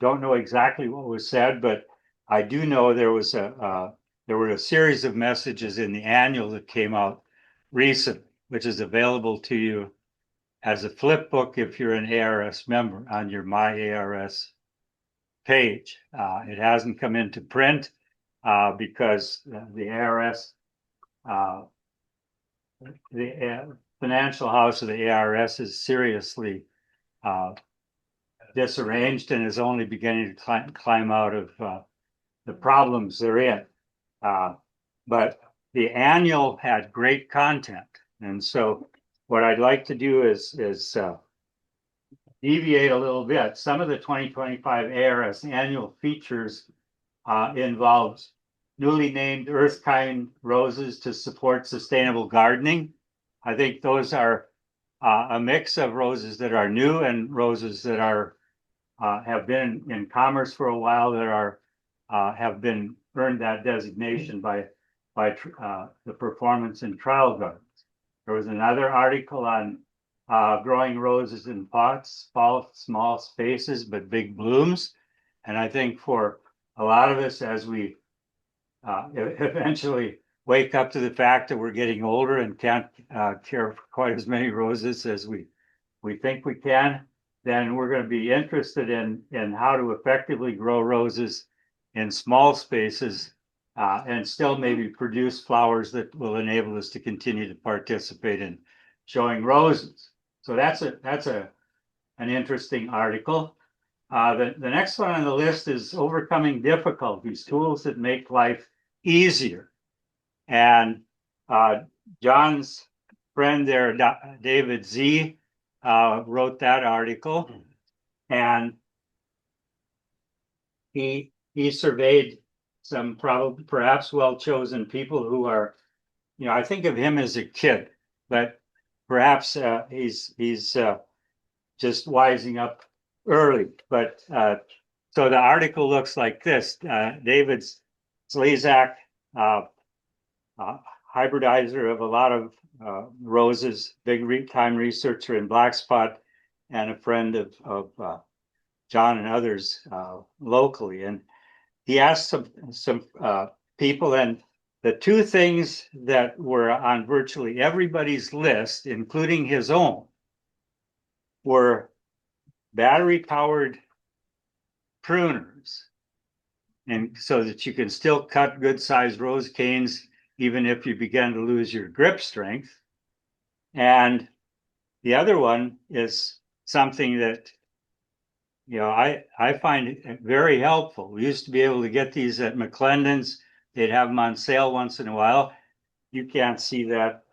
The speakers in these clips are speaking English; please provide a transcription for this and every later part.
don't know exactly what was said, but I do know there were a series of messages in the annual that came out recently, which is available to you as a flip book if you're an ARS member on your My ARS page. It hasn't come into print because the ARS, uh, the financial house of the ARS is seriously disarranged and is only beginning to climb out of the problems they're in. But the annual had great content. And so what I'd like to do is deviate a little bit. Some of the 2025 ARS annual features involves newly named earth-kind roses to support sustainable gardening. I think those are a mix of roses that are new and roses that are have been in commerce for a while that are have been earned that designation by the performance in trial gardens. There was another article on growing roses in pots, small spaces, but big blooms. And I think for a lot of us, as we eventually wake up to the fact that we're getting older and can't care for quite as many roses as we think we can, then we're going to be interested in how to effectively grow roses in small spaces and still maybe produce flowers that will enable us to continue to participate in showing roses. So that's an interesting article. The next one on the list is overcoming difficulties, tools that make life easier. And John's friend there, David Z, wrote that article, and he surveyed some perhaps well-chosen people who are, I think of him as a kid, but perhaps he's just wising up early. But so the article looks like this: David Slezak, hybridizer of a lot of roses, big time researcher in black spot, and a friend of John and others locally. And he asked some people, and the two things that were on virtually everybody's list, including his own, were battery-powered pruners, and so that you can still cut good-sized rose canes even if you begin to lose your grip strength. And the other one is something that I find very helpful. We used to be able to get these at McClendon's. They'd have them on sale once in a while. You can't see that,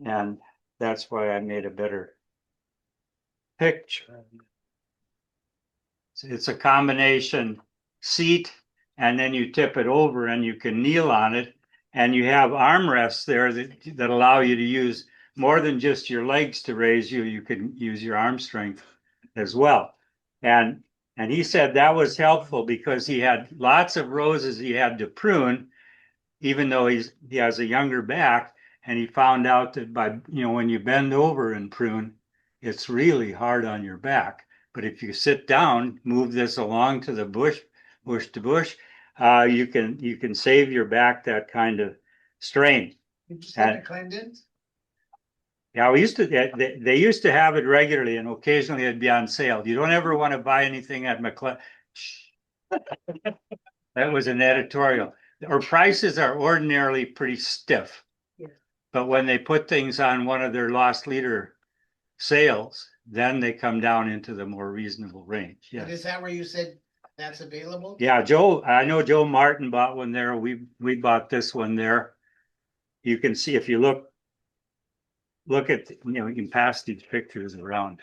and that's why I made a better picture. It's a combination seat, and then you tip it over and you can kneel on it, and you have armrests there that allow you to use more than just your legs to raise you. You can use your arm strength as well. And he said that was helpful because he had lots of roses he had to prune, even though he has a younger back. And he found out that when you bend over and prune, it's really hard on your back. But if you sit down, move this along to the bush to bush, you can save your back that kind of strain. Did you say the Clendons? Yeah, they used to have it regularly, and occasionally it'd be on sale. You don't ever want to buy anything at McClendon. That was an editorial. Our prices are ordinarily pretty stiff. Yeah. But when they put things on one of their lost leader sales, then they come down into the more reasonable range. Yeah. Is that where you said that's available? Yeah, I know Joe Martin bought one there. We bought this one there. You can see if you look at you can pass these pictures around.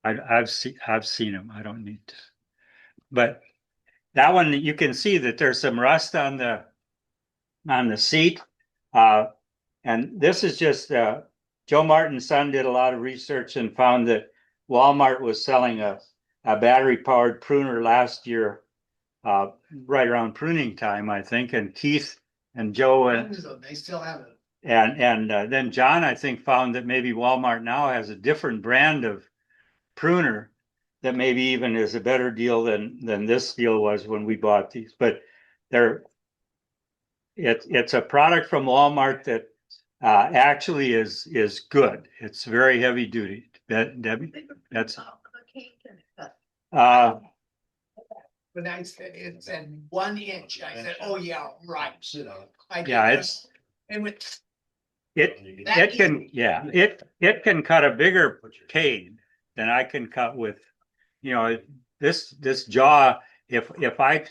I've seen them. I don't need to, but that one you can see that there's some rust on the seat, and this is just Joe Martin's son did a lot of research and found that Walmart was selling a battery-powered pruner last year, right around pruning time, I think, and Keith and Joe they still have it. And then John, I think, found that maybe Walmart now has a different brand of pruner that maybe even is a better deal than this deal was when we bought these, but they're it's a product from Walmart that actually is good. It's very heavy duty. Debbie, that's When I said it said 1 inch, I said, oh, yeah, right. I did yeah, that. And with, it can, yeah, it can cut a bigger cane than I can cut with, you know, this jaw. If I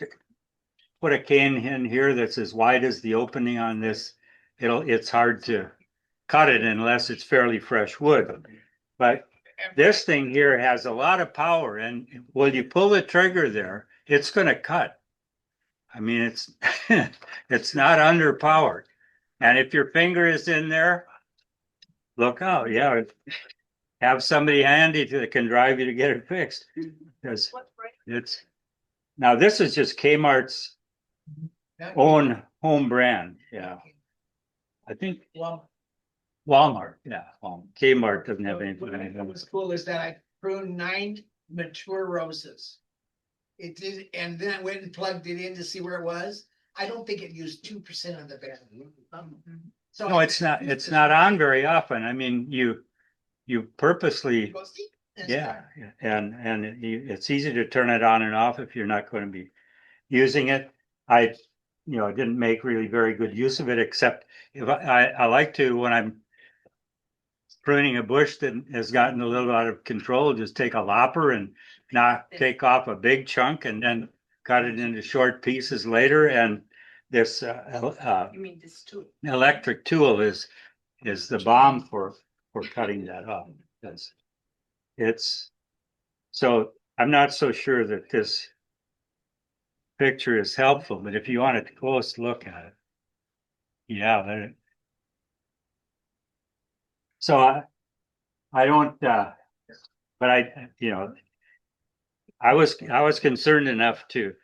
put a cane in here that's as wide as the opening on this, it's hard to cut it unless it's fairly fresh wood. But this thing here has a lot of power, and when you pull the trigger there, it's going to cut. I mean, it's it's not underpowered. And if your finger is in there, look out. Yeah, have somebody handy that can drive you to get it fixed. Because it's now this is just Kmart's own home brand. Yeah, I think well, Walmart. Yeah, Kmart doesn't have anything. what was cool is that I pruned 9 mature roses. It did, and then I went and plugged it in to see where it was. I don't think it used 2% of the battery. So No, it's not. It's not on very often. I mean, you purposely, yeah, and it's easy to turn it on and off if you're not going to be using it. I didn't make really very good use of it, except if I like to, when I'm pruning a bush that has gotten a little out of control, just take a lopper and not take off a big chunk and then cut it into short pieces later. And this You mean this too? electric tool is the bomb for cutting that off. It's so I'm not so sure that this picture is helpful, but if you want a close look at it, yeah, there. So I don't, but I was concerned enough to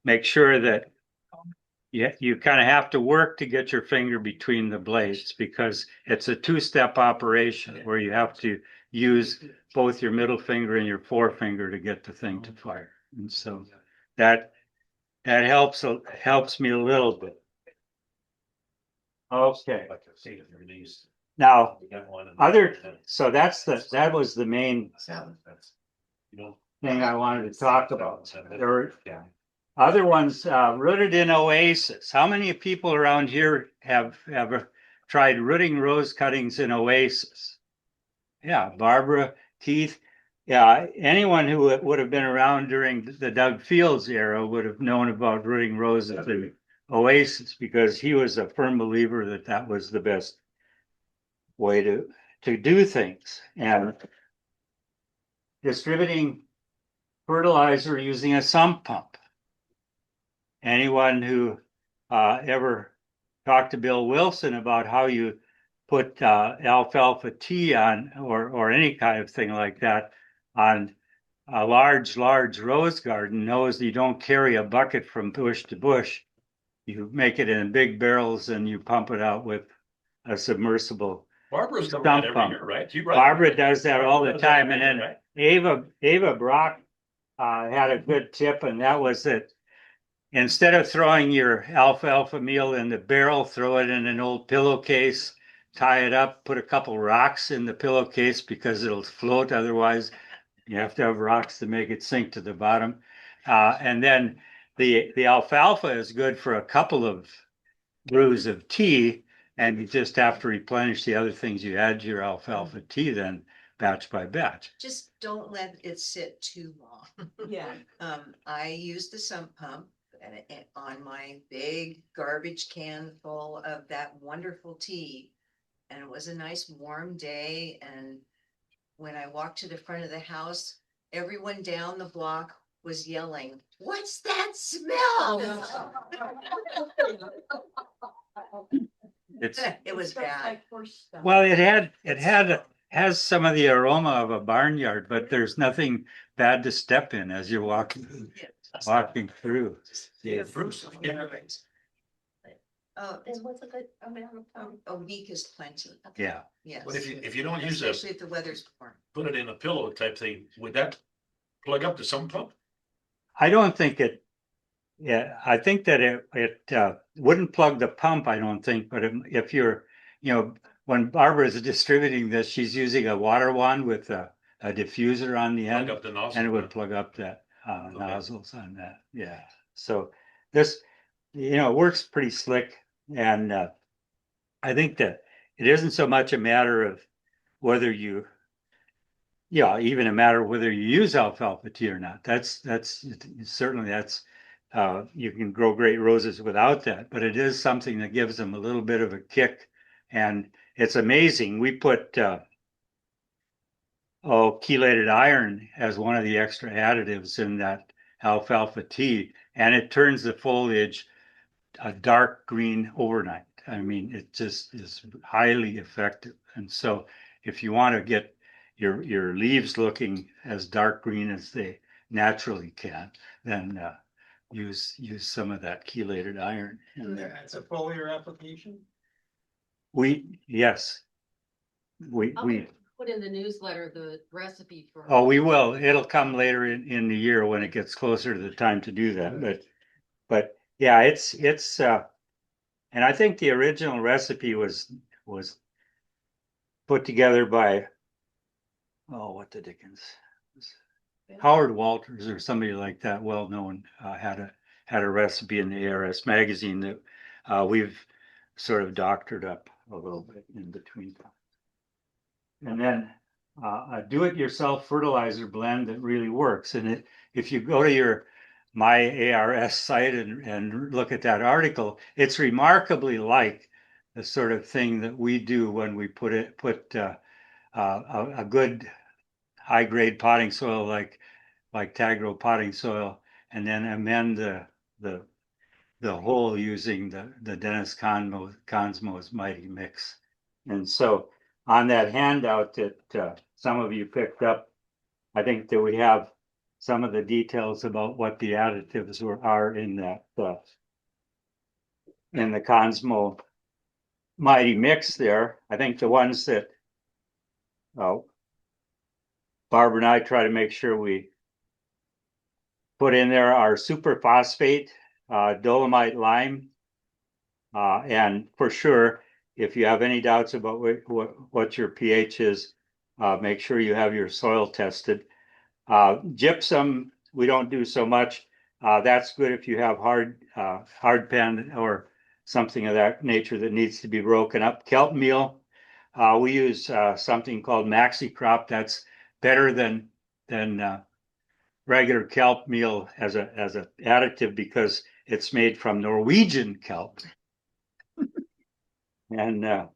make sure that you kind of have to work to get your finger between the blades, because it's a two-step operation where you have to use both your middle finger and your forefinger to get the thing to fire. And so that helps me a little bit. Okay. Now, so that was the main thing I wanted to talk about. There were other ones rooted in oasis. How many people around here have ever tried rooting rose cuttings in oasis? Yeah, Barbara, Keith. Yeah, anyone who would have been around during the Doug Fields era would have known about rooting roses in oasis, because he was a firm believer that that was the best way to do things. And distributing fertilizer using a sump pump. Anyone who ever talked to Bill Wilson about how you put alfalfa tea on, or any kind of thing like that, on a large rose garden, knows you don't carry a bucket from bush to bush. You make it in big barrels and you pump it out with a submersible. Barbara's done that every year, right? Barbara does that all the time. And then Ava Brock had a good tip, and that was that instead of throwing your alfalfa meal in the barrel, throw it in an old pillowcase, tie it up, put a couple rocks in the pillowcase because it'll float. Otherwise, you have to have rocks to make it sink to the bottom. And then the alfalfa is good for a couple of brews of tea, and you just have to replenish the other things you add to your alfalfa tea then, batch by batch. Just don't let it sit too long. Yeah. I used the sump pump on my big garbage can full of that wonderful tea. And it was a nice warm day. And when I walked to the front of the house, everyone down the block was yelling, "What's that smell?" It was bad. Well, has some of the aroma of a barnyard, but there's nothing bad to step in as you're walking through. Yeah, Bruce. Yeah. Oh, And what's a good amount of time? a week is plenty. Yeah. Yes. But if you don't use it, Especially if the weather's warm. put it in a pillow type thing, would that plug up the sump pump? I don't think it, yeah, I think that it wouldn't plug the pump, I don't think, but if you're, when Barbara is distributing this, she's using a water wand with a diffuser on the Plug end, up the nozzle. and it would plug up that nozzles on that. Yeah. So this, works pretty slick, and I think that it isn't so much a matter of whether you, even a matter of whether you use alfalfa tea or not. That's certainly you can grow great roses without that, but it is something that gives them a little bit of a kick, and it's amazing. We put chelated iron as one of the extra additives in that alfalfa tea, and it turns the foliage a dark green overnight. I mean, it just is highly effective. And so if you want to get your leaves looking as dark green as they naturally can, then use some of that chelated iron in there. It's a foliar application? Yes, we Put in the newsletter, the recipe for. oh, we will. It'll come later in the year when it gets closer to the time to do that. But yeah, it's and I think the original recipe was put together by, what the dickens, Howard Walters or somebody like that, well known, had a recipe in the ARS magazine that we've sort of doctored up a little bit in between. And then a do-it-yourself fertilizer blend that really works. And if you go to your My ARS site and look at that article, it's remarkably like the sort of thing that we do when we put a good high-grade potting soil like Tagro potting soil, and then amend the whole using the Dennis Consmo's Mighty Mix. And so on that handout that some of you picked up, I think that we have some of the details about what the additives are in that in the Consmo Mighty Mix there. I think the ones that Barbara and I try to make sure we put in there are superphosphate, dolomite lime, and for sure, if you have any doubts about what your pH is, make sure you have your soil tested. Gypsum, we don't do so much. That's good if you have hard pan or something of that nature that needs to be broken up. Kelp meal, we use something called Maxi Crop. That's better than regular kelp meal as a additive because it's made from Norwegian kelp. And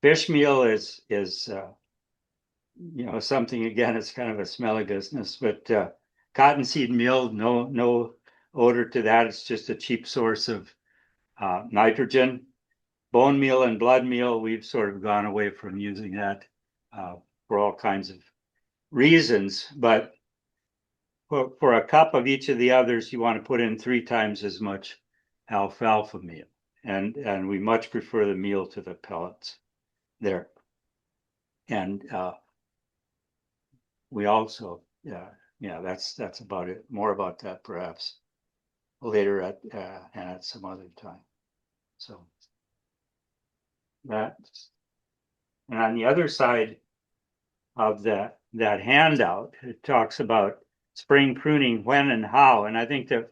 fish meal is something, again, it's kind of a smelly business, but cottonseed meal, no odor to that. It's just a cheap source of nitrogen. Bone meal and blood meal, we've sort of gone away from using that for all kinds of reasons, but for a cup of each of the others, you want to put in 3 times as much alfalfa meal. And we much prefer the meal to the pellets there. And we also, that's about it. More about that perhaps later at some other time. So that, and on the other side of that handout, it talks about spring pruning, when and how. And I think that,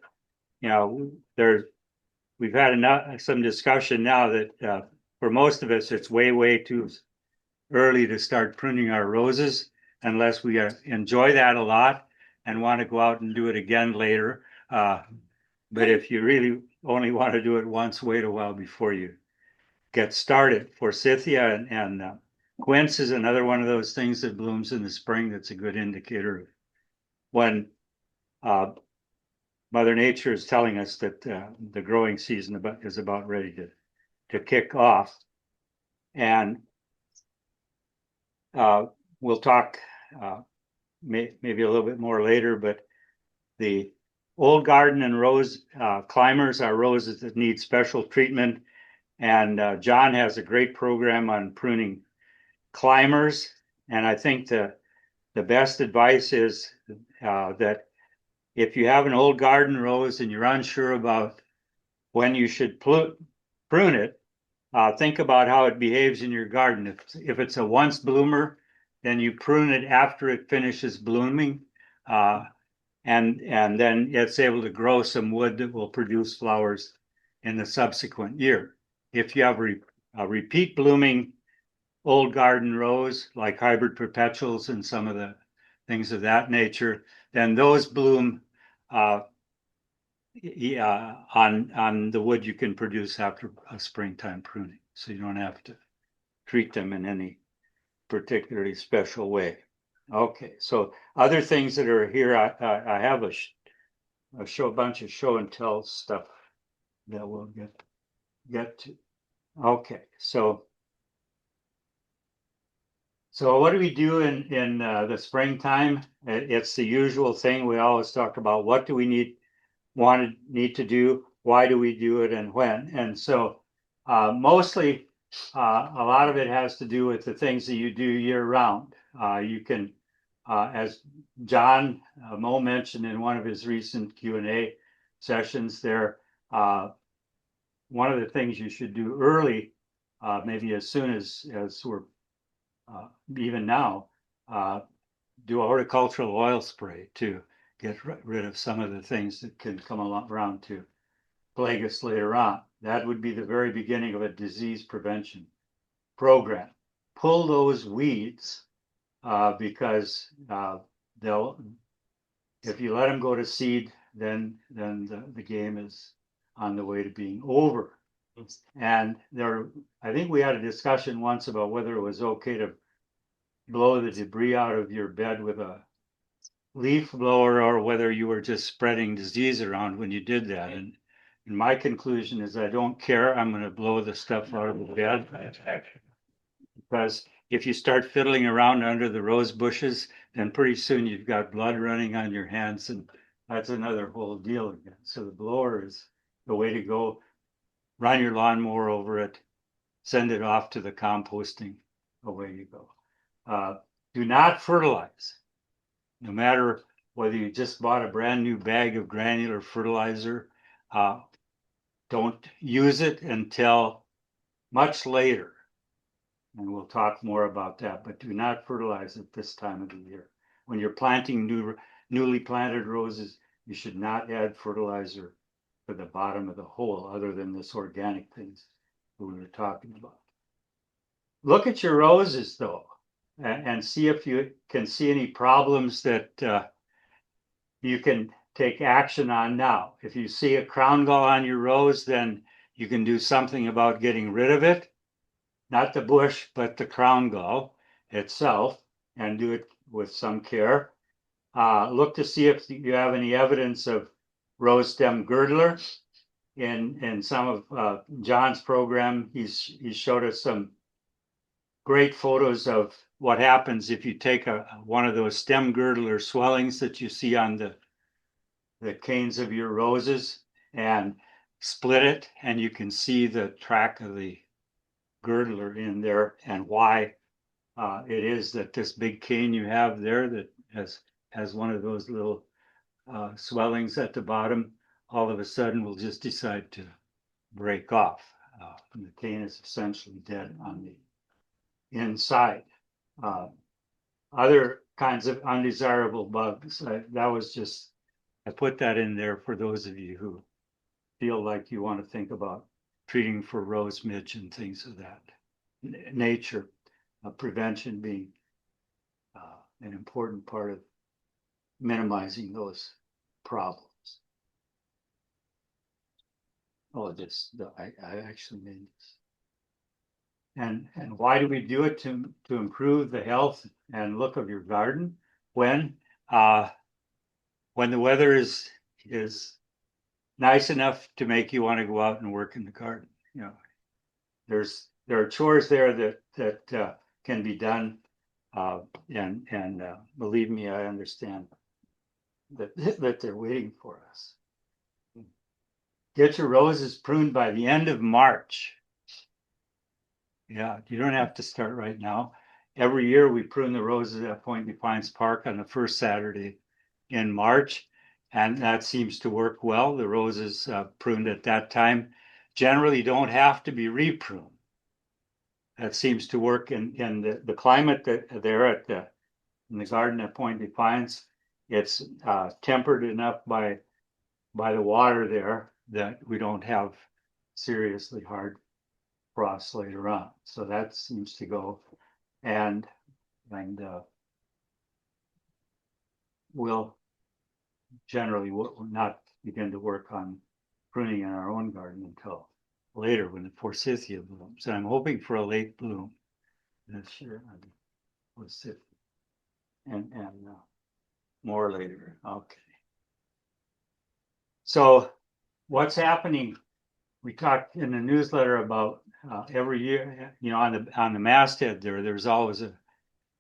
we've had some discussion now that for most of us, it's way too early to start pruning our roses unless we enjoy that a lot and want to go out and do it again later. But if you really only want to do it once, wait a while before you get started. Forsythia and quince is another one of those things that blooms in the spring. That's a good indicator of when Mother Nature is telling us that the growing season is about ready to kick off. And we'll talk maybe a little bit more later, but the old garden and rose climbers are roses that need special treatment. And John has a great program on pruning climbers. And I think the the best advice is that if you have an old garden rose and you're unsure about when you should prune it, think about how it behaves in your garden. If it's a once bloomer, then you prune it after it finishes blooming, and then it's able to grow some wood that will produce flowers in the subsequent year. If you have a repeat blooming old garden rose, like hybrid perpetuals and some of the things of that nature, then those bloom on the wood you can produce after a springtime pruning. So you don't have to treat them in any particularly special way. Okay, so other things that are here, I have a bunch of show and tell stuff that we'll get to. Okay, so what do we do in the springtime? It's the usual thing. We always talk about what do we need to do, why do we do it, and when. And so mostly a lot of it has to do with the things that you do year round. You can, as John Mo mentioned in one of his recent Q&A sessions there, one of the things you should do early, maybe as soon as we're even now, do a horticultural oil spray to get rid of some of the things that can come around to plague us later on. That would be the very beginning of a disease prevention program. Pull those weeds because they'll, if you let them go to seed, then the game is on the way to being over. And I think we had a discussion once about whether it was okay to blow the debris out of your bed with a leaf blower or whether you were just spreading disease around when you did that. And my conclusion is I don't care. I'm going to blow the stuff out of the bed. Because if you start fiddling around under the rose bushes, then pretty soon you've got blood running on your hands, and that's another whole deal again. So the blower is the way to go. Run your lawnmower over it, send it off to the composting, away you go. Do not fertilize. No matter whether you just bought a brand new bag of granular fertilizer, don't use it until much later. And we'll talk more about that, but do not fertilize at this time of the year. When you're planting newly planted roses, you should not add fertilizer to the bottom of the hole other than this organic things we were talking about. Look at your roses though, and see if you can see any problems that you can take action on now. If you see a crown gall on your rose, then you can do something about getting rid of it. Not the bush, but the crown gall itself, and do it with some care. Look to see if you have any evidence of rose stem girdler. In some of John's program, he showed us some great photos of what happens if you take one of those stem girdler swellings that you see on the canes of your roses and split it, and you can see the track of the girdler in there and why it is that this big cane you have there that has one of those little swellings at the bottom all of a sudden will just decide to break off. And the cane is essentially dead on the inside. Other kinds of undesirable bugs, I put that in there for those of you who feel like you want to think about treating for rose midge and things of that nature, prevention being an important part of minimizing those problems. Oh, I actually made this. And why do we do it? To improve the health and look of your garden when the weather is nice enough to make you want to go out and work in the garden. You know, there are chores there that can be done, and believe me, I understand that they're waiting for us. Get your roses pruned by the end of March. Yeah, you don't have to start right now. every year we prune the roses at Point Defiance Park on the first Saturday in March. And that seems to work well. The roses pruned at that time generally don't have to be repruned. That seems to work in the climate that they're at in the garden at Point Defiance. It's tempered enough by the water there that we don't have seriously hard frost later on. So that seems to go, and we'll generally not begin to work on pruning in our own garden until later when the forsythia blooms. And I'm hoping for a late bloom this year. And more later. Okay. So what's happening? We talked in the newsletter about every year, on the masthead there's always an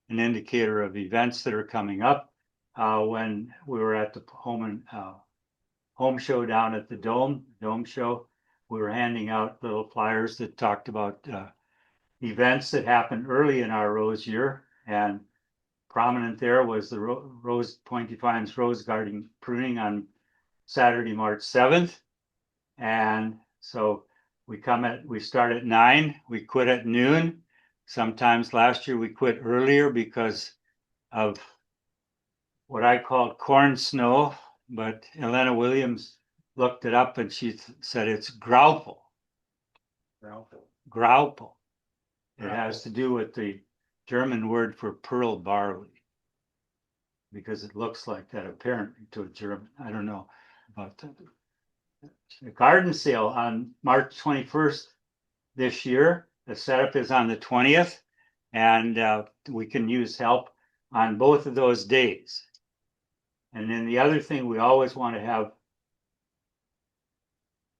indicator of events that are coming up. When we were at the home show down at the Dome show, we were handing out little flyers that talked about events that happened early in our rose year, and prominent there was the Rose Point Defiance Rose Garden pruning on Saturday, March 7th. And so we start at 9, we quit at noon. Sometimes last year we quit earlier because of what I called corn snow, but Elena Williams looked it up and she said it's graupel. Graupel. It has to do with the German word for pearl barley, because it looks like that apparently to a German. I don't know about that. The garden sale on March 21st this year. The setup is on the 20th, and we can use help on both of those days. And then the other thing we always want to have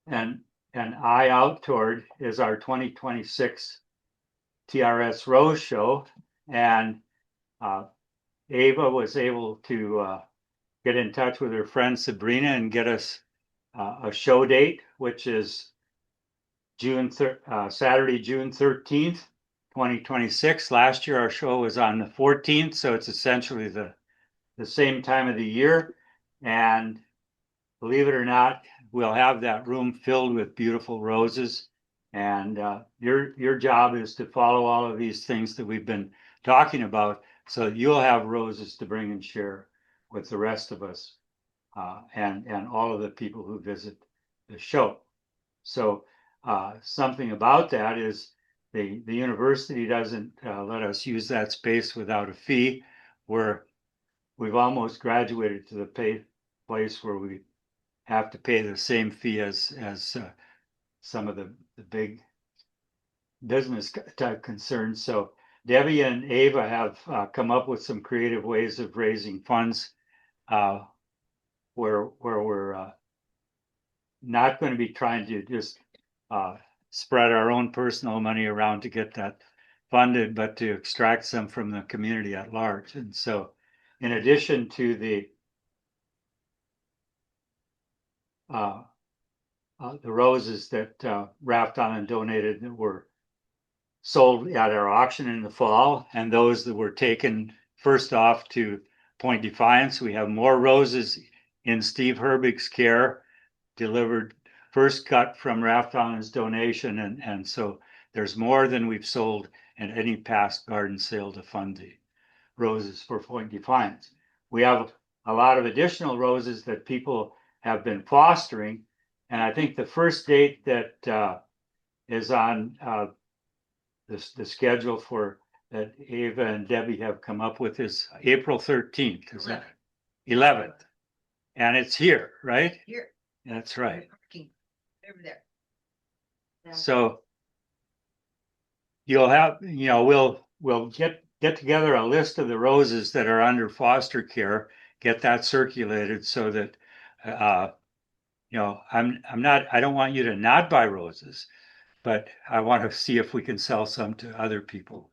an eye out toward is our 2026 TRS Rose Show. And Ava was able to get in touch with her friend Sabrina and get us a show date, which is Saturday, June 13th, 2026. Last year our show was on the 14th, so it's essentially the same time of the year. And believe it or not, we'll have that room filled with beautiful roses. And your job is to follow all of these things that we've been talking about, so you'll have roses to bring and share with the rest of us and all of the people who visit the show. So something about that is the university doesn't let us use that space without a fee. We've almost graduated to the place where we have to pay the same fee as some of the big business type concerns. So Debbie and Ava have come up with some creative ways of raising funds where we're not going to be trying to just spread our own personal money around to get that funded, but to extract some from the community at large. And so in addition to the roses that Raft On and donated that were sold at our auction in the fall, and those that were taken first off to Point Defiance, we have more roses in Steve Herbig's care, delivered first cut from Raft On's donation, and so there's more than we've sold in any past garden sale to fund the roses for Point Defiance. We have a lot of additional roses that people have been fostering, and I think the first date that is on the schedule for that Ava and Debbie have come up with is April 13th. Is that 11th? And it's here, right? Here. That's right. Parking over there. So you'll have, we'll get together a list of the roses that are under foster care, get that circulated so that I don't want you to not buy roses, but I want to see if we can sell some to other people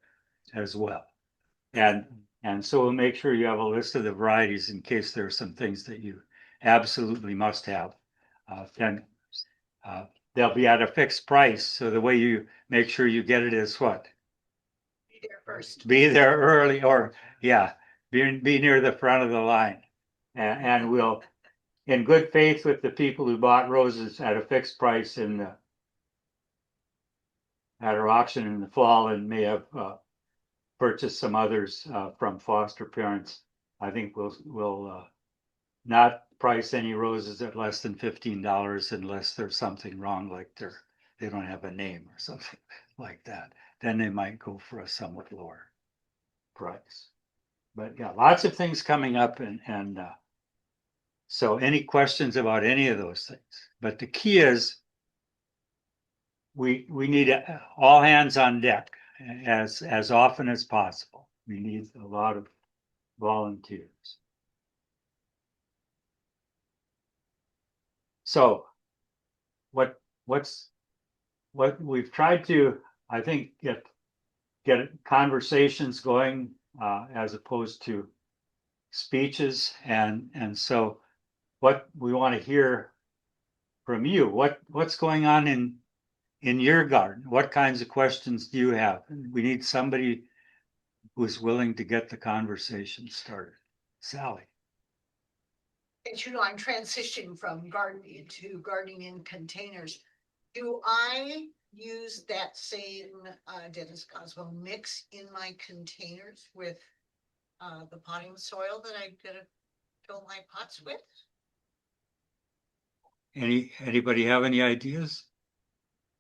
as well. And so we'll make sure you have a list of the varieties in case there are some things that you absolutely must have. Then they'll be at a fixed price. So the way you make sure you get it is what? Be there first. be there early or, yeah, be near the front of the line. And we'll, in good faith with the people who bought roses at a fixed price at our auction in the fall and may have purchased some others from foster parents. I think we'll not price any roses at less than $15 unless there's something wrong, like they don't have a name or something like that. Then they might go for a somewhat lower price. But yeah, lots of things coming up, and so any questions about any of those things? But the key is we need all hands on deck as often as possible. We need a lot of volunteers. So what we've tried to, I think, get conversations going as opposed to speeches, and so what we want to hear from you, what's going on in your garden? What kinds of questions do you have? We need somebody who's willing to get the conversation started. Sally. As you know, I'm transitioning from gardening to gardening in containers. Do I use that same Dennis Cosmo mix in my containers with the potting soil that I'm gonna fill my pots with? Anybody have any ideas?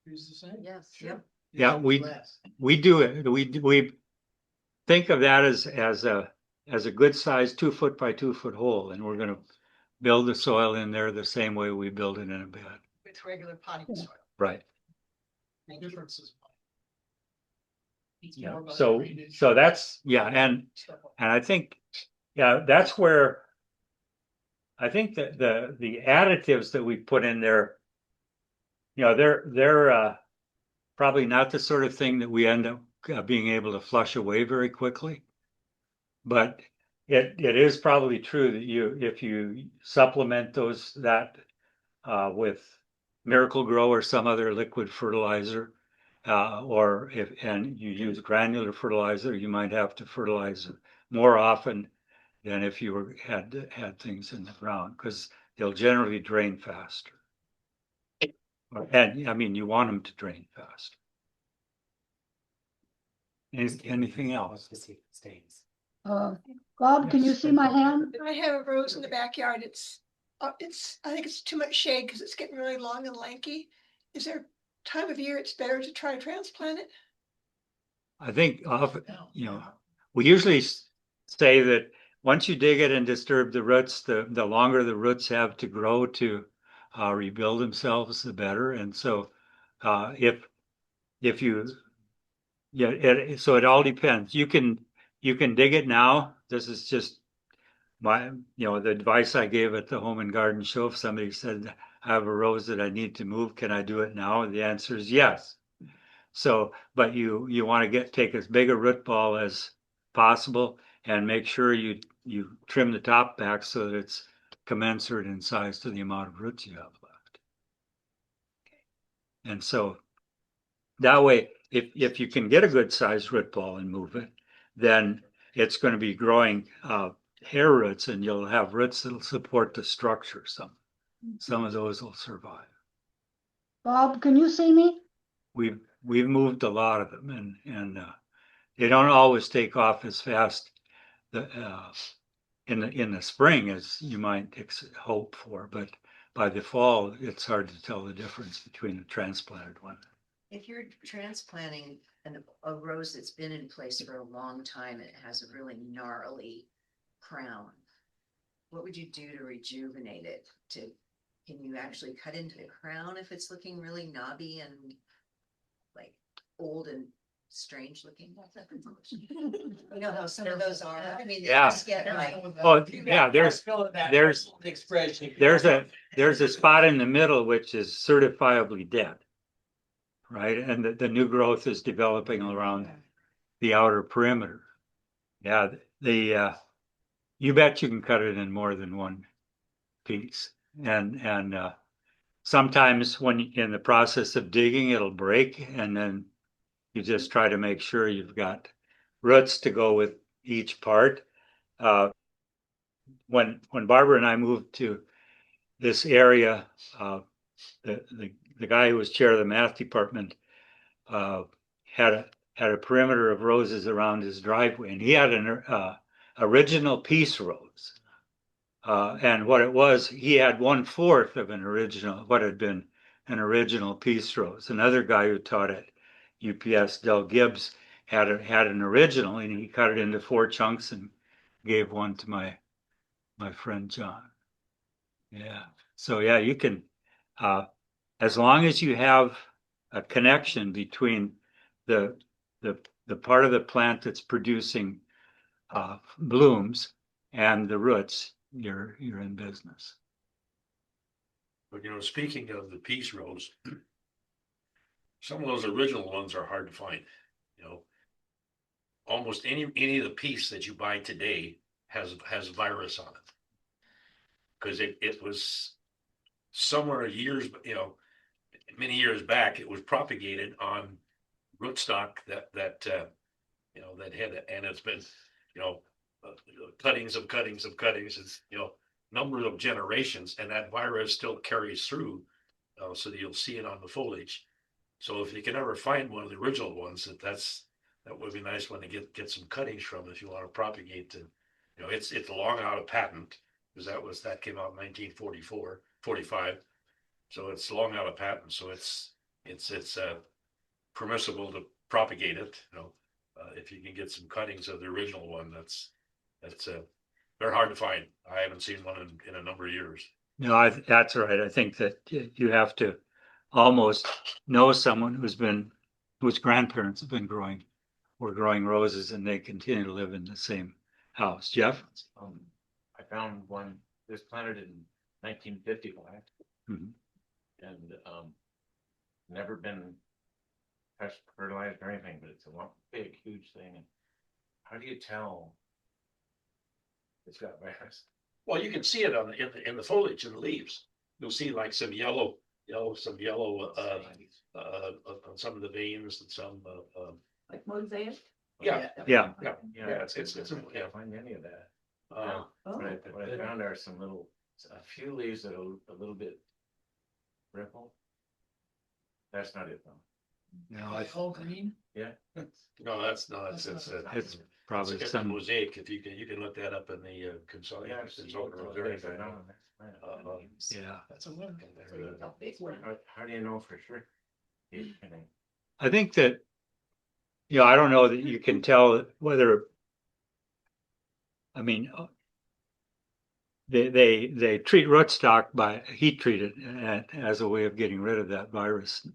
Use the same? Yes. Yep. Yeah, we do it. We think of that as a good size 2 foot by 2 foot hole, and we're going to build the soil in there the same way we build it in a bed. With regular potting soil. Right. No differences. Yeah. So that's, yeah, and I think, yeah, that's where I think that the additives that we put in there, they're probably not the sort of thing that we end up being able to flush away very quickly. But it is probably true that if you supplement that with Miracle Grow or some other liquid fertilizer, or and you use granular fertilizer, you might have to fertilize more often than if you had things in the ground, because they'll generally drain faster. And I mean, you want them to drain faster. Anything else? Uh, Bob, can you see my hand? I have a rose in the backyard. I think it's too much shade because it's getting really long and lanky. Is there a time of year it's better to try to transplant it? I think often, we usually say that once you dig it and disturb the roots, the longer the roots have to grow to rebuild themselves, the better. And so if you, so it all depends. You can dig it now. This is just the advice I gave at the Home and Garden Show. If somebody said, I have a rose that I need to move, can I do it now? The answer is yes. So, but you want to take as big a root ball as possible and make sure you trim the top back so that it's commensurate in size to the amount of roots you have left. And so that way, if you can get a good sized root ball and move it, then it's going to be growing hair roots, and you'll have roots that'll support the structure. Some of those will survive. Bob, can you see me? We've moved a lot of them, and they don't always take off as fast in the spring as you might hope for, but by the fall it's hard to tell the difference between the transplanted one. If you're transplanting a rose that's been in place for a long time and it has a really gnarly crown, what would you do to rejuvenate it? Can you actually cut into the crown if it's looking really knobby and like old and strange looking? You know how some of those are. I mean, they Yeah. just get like, Oh yeah, there's a spot in the middle which is certifiably dead, right? And the new growth is developing around the outer perimeter. Yeah, you bet you can cut it in more than one piece, and sometimes when in the process of digging it'll break, and then you just try to make sure you've got roots to go with each part. Uh, when Barbara and I moved to this area, the guy who was chair of the math department uh, had a perimeter of roses around his driveway, and he had an original peace rose. And what it was, he had 1/4 of an original, what had been an original peace rose. Another guy who taught at UPS, Del Gibbs, had an original, and he cut it into 4 chunks and gave one to my friend John. Yeah. So yeah, you can, as long as you have a connection between the the part of the plant that's producing blooms and the roots, you're in business. But speaking of the peace rose, some of those original ones are hard to find, you know. Almost any of the piece that you buy today has virus on it. Because it was somewhere years, many years back, it was propagated on rootstock that that had it, and it's been, cuttings of cuttings of cuttings, it's, number of generations, and that virus still carries through, so that you'll see it on the foliage. So if you can ever find one of the original ones, that would be a nice one to get some cuttings from if you want to propagate. And it's long out of patent, because that came out in 1944, 45. So it's long out of patent. So it's permissible to propagate it. If you can get some cuttings of the original one, that's they're hard to find. I haven't seen one in a number of years. No, that's right. I think that you have to almost know someone whose grandparents have been growing roses, and they continue to live in the same house. Jeff? I found one, it was planted in 1955. Mhm. And never been touched, fertilized or anything, but it's a big, huge thing. And how do you tell it's got virus? Well, you can see it in the foliage and the leaves. You'll see like some yellow on some of the veins and some Like mosaic? yeah. Yeah. Yeah, it's it's I can't find any of that. uh, What I found are a few leaves that are a little bit ripple. That's not it though. No, All green. Yeah. no, that's not. it's probably It's a some. mosaic. If you can look that up in the consulting. Yeah. That's a one. How do you know for sure? I think that, I don't know that you can tell whether, I mean, they treat rootstock by heat treated as a way of getting rid of that virus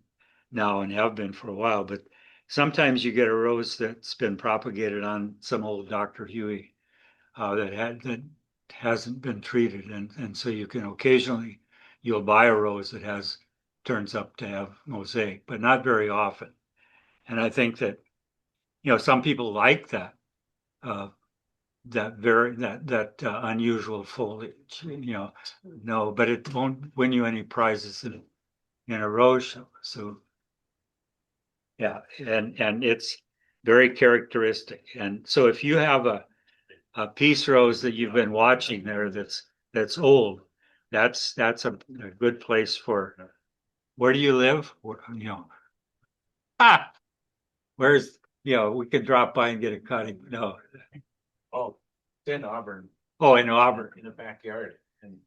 now, and have been for a while. But sometimes you get a rose that's been propagated on some old Dr. Huey that hasn't been treated, and so you can occasionally you'll buy a rose that turns up to have mosaic, but not very often. And I think that some people like that unusual foliage. No, but it won't win you any prizes in a rose show. So yeah, and it's very characteristic. And so if you have a peace rose that you've been watching there that's old, that's a good place for. Where do you live? Where's we could drop by and get a cutting. No. Oh, it's in Auburn. Oh, in Auburn. In the backyard, and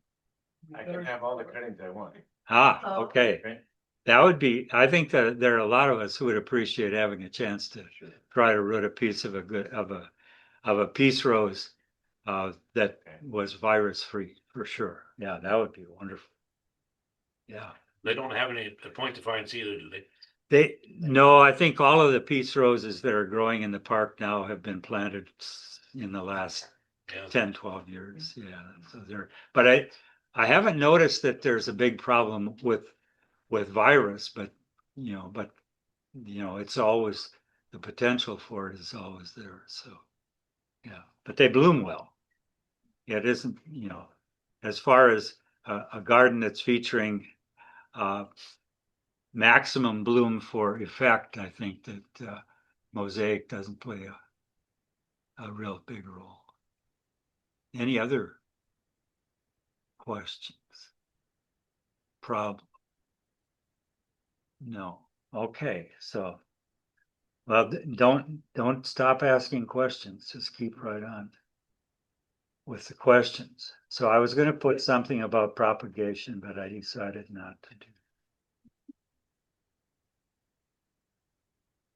I can have all the cuttings I want. Okay. Okay. That would be, I think that there are a lot of us who would appreciate having a chance to try to root a piece of a peace rose that was virus free for sure. Yeah, that would be wonderful. Yeah. They don't have any point defiance either, do they? No, I think all of the peace roses that are growing in the park now have been planted in the last 10, 12 years. Yeah. So but I haven't noticed that there's a big problem with virus, but it's always, the potential for it is always there. So yeah, but they bloom well. Yeah, it isn't, as far as a garden that's featuring maximum bloom for effect, I think that mosaic doesn't play a real big role. Any other questions? Problem? No. Okay, so, well, don't stop asking questions. Just keep right on with the questions. So I was going to put something about propagation, but I decided not to do.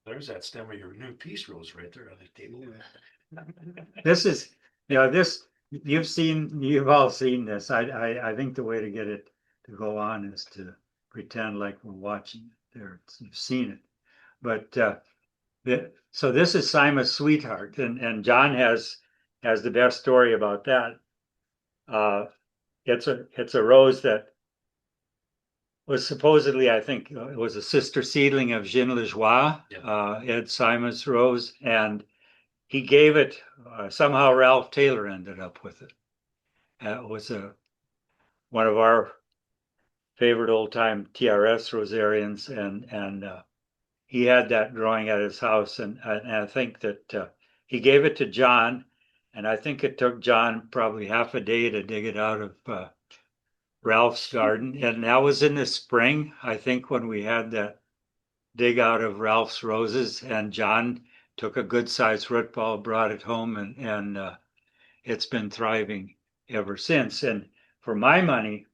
There's that stem of your new peace rose right there on the table. This is, this, you've all seen this. I think the way to get it to go on is to pretend like we're watching it there. You've seen it. But so this is Simon's sweetheart, and John has the best story about that. It's a rose that was supposedly, I think, it was a sister seedling of Jean Lajoie, Ed Simon's rose, and he gave it, somehow Ralph Taylor ended up with it. It was one of our favorite old time TRS rosarians, and he had that growing at his house, and I think that he gave it to John, and I think it took John probably half a day to dig it out of Ralph's garden, and that was in the spring, I think, when we had that dig out of Ralph's roses, and John took a good sized root ball, brought it home, and it's been thriving ever since. And for my money,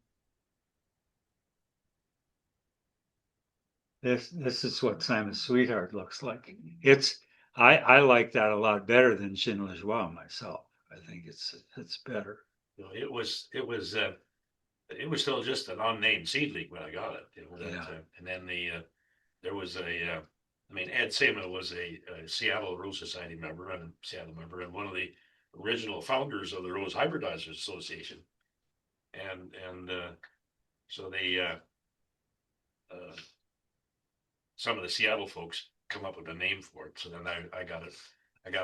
this is what Simon's sweetheart looks like. I like that a lot better than Jean Lajoie myself. I think it's better. You know, it was still just an unnamed seedling when I got it. Yeah. And then there was I mean, Ed Simon was a Seattle Rose Society member and one of the original founders of the Rose Hybridizers Association. And so they some of the Seattle folks come up with a name for it. So then I got a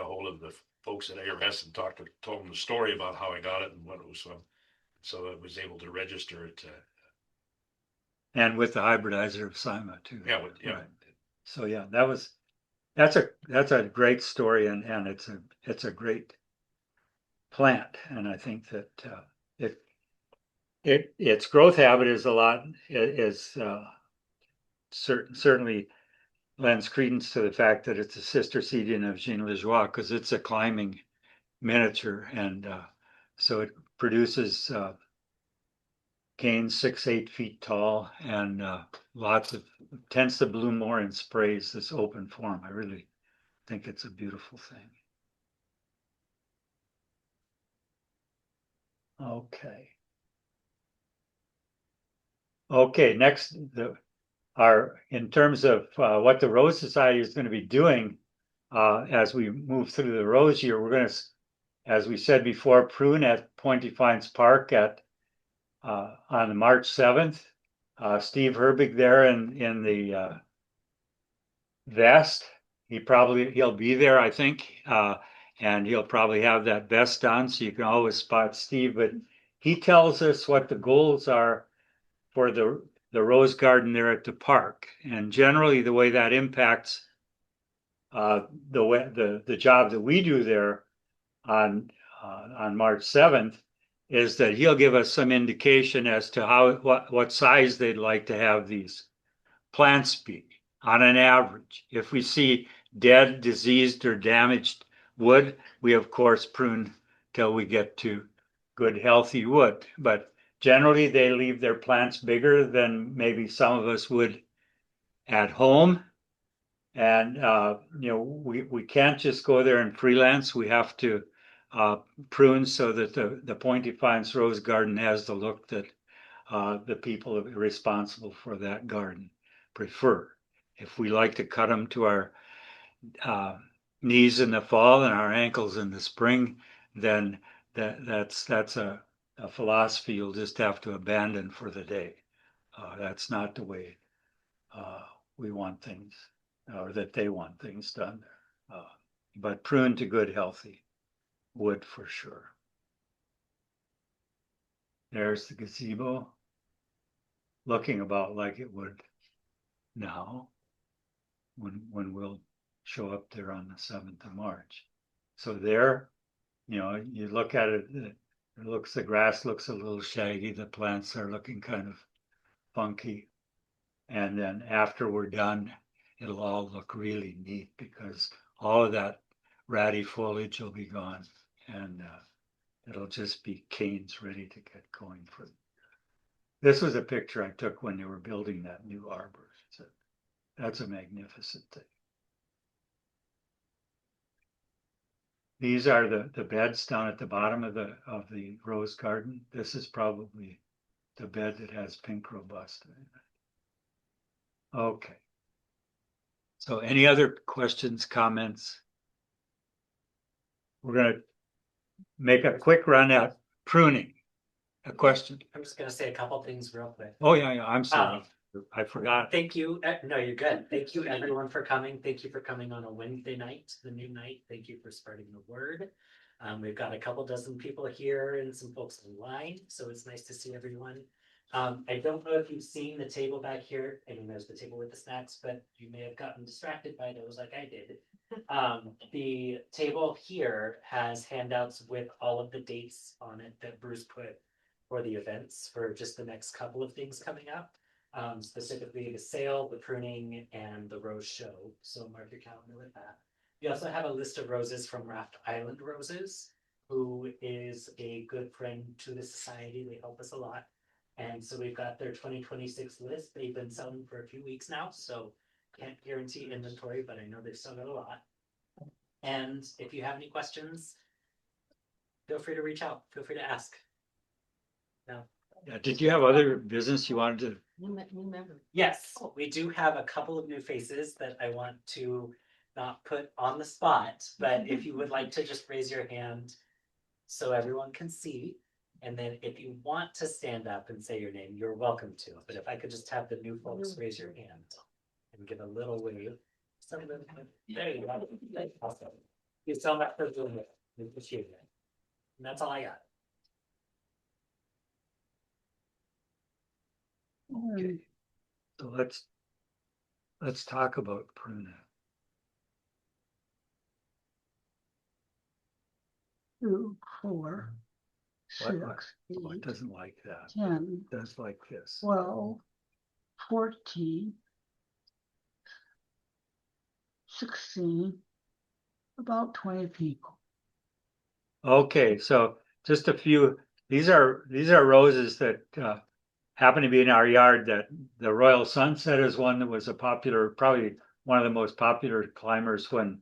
hold of the folks at ARS and told them the story about how I got it and what it was from. So I was able to register it. And with the hybridizer of Simon too. Yeah, yeah. Right. So yeah, that's a great story, and it's a great plant, and I think that its growth habit is a lot is certainly lends credence to the fact that it's a sister seedling of Jean Lajoie, because it's a climbing miniature, and so it produces canes 6-8 feet tall, and tends to bloom more in sprays, this open form. I really think it's a beautiful thing. Okay. Okay, next, in terms of what the Rose Society is going to be doing as we move through the rose year, we're going to, as we said before, prune at Point Defiance Park on March 7th. Steve Herbig there in the vest. He'll be there, I think, and he'll probably have that vest on, so you can always spot Steve. But he tells us what the goals are for the rose garden there at the park, and generally the way that impacts the job that we do there on March 7th is that he'll give us some indication as to what size they'd like to have these plants be on an average. If we see dead, diseased, or damaged wood, we of course prune till we get to good, healthy wood. But generally, they leave their plants bigger than maybe some of us would at home. And we can't just go there and freelance. We have to prune so that the Point Defiance Rose Garden has the look that the people responsible for that garden prefer. If we like to cut them to our knees in the fall and our ankles in the spring, then that's a philosophy you'll just have to abandon for the day. That's not the way we want things, or that they want things done. But prune to good, healthy wood for sure. There's the gazebo, looking about like it would now when we'll show up there on the 7th of March. So there, you look at it, the grass looks a little shaggy, the plants are looking kind of funky. And then after we're done, it'll all look really neat because all of that ratty foliage will be gone and it'll just be canes ready to get going for. This was a picture I took when they were building that new arbor. So that's a magnificent thing. These are the beds down at the bottom of the rose garden. This is probably the bed that has pink robusta in it. Okay. So any other questions, comments? We're gonna make a quick run at pruning. A question? I'm just gonna say a couple things real quick. Oh, yeah, I'm sorry. I forgot. Thank you. No, you're good. Thank you everyone for coming. Thank you for coming on a Wednesday night, the new night. Thank you for spreading the word. We've got a couple dozen people here and some folks online, so it's nice to see everyone. I don't know if you've seen the table back here. I mean, there's the table with the snacks, but you may have gotten distracted by those like I did. The table here has handouts with all of the dates on it that Bruce put for the events for just the next couple of things coming up. Specifically the sale, the pruning, and the rose show. So mark your calendar with that. We also have a list of roses from Raft Island Roses, who is a good friend to the society. They help us a lot. And so we've got their 2026 list. They've been selling for a few weeks now, so can't guarantee inventory, but I know they've still got a lot. And if you have any questions, feel free to reach out. Feel free to ask. No. Yeah, did you have other business you wanted to? New member. Yes, we do have a couple of new faces that I want to not put on the spot, but if you would like to just raise your hand so everyone can see. And then if you want to stand up and say your name, you're welcome to. But if I could just have the new folks raise your hand and give a little wave. Some of them, there you go. Awesome. Thank you so much for doing it. We appreciate it. And that's all I got. Okay. So let's talk about pruning. 2, 4, What, 6, it 8, doesn't like that. 10, It does like this. 12, 14, 16, about 20 people. Okay, so just a few. These are roses that happen to be in our yard. That the Royal Sunset is one that was a popular, probably one of the most popular climbers when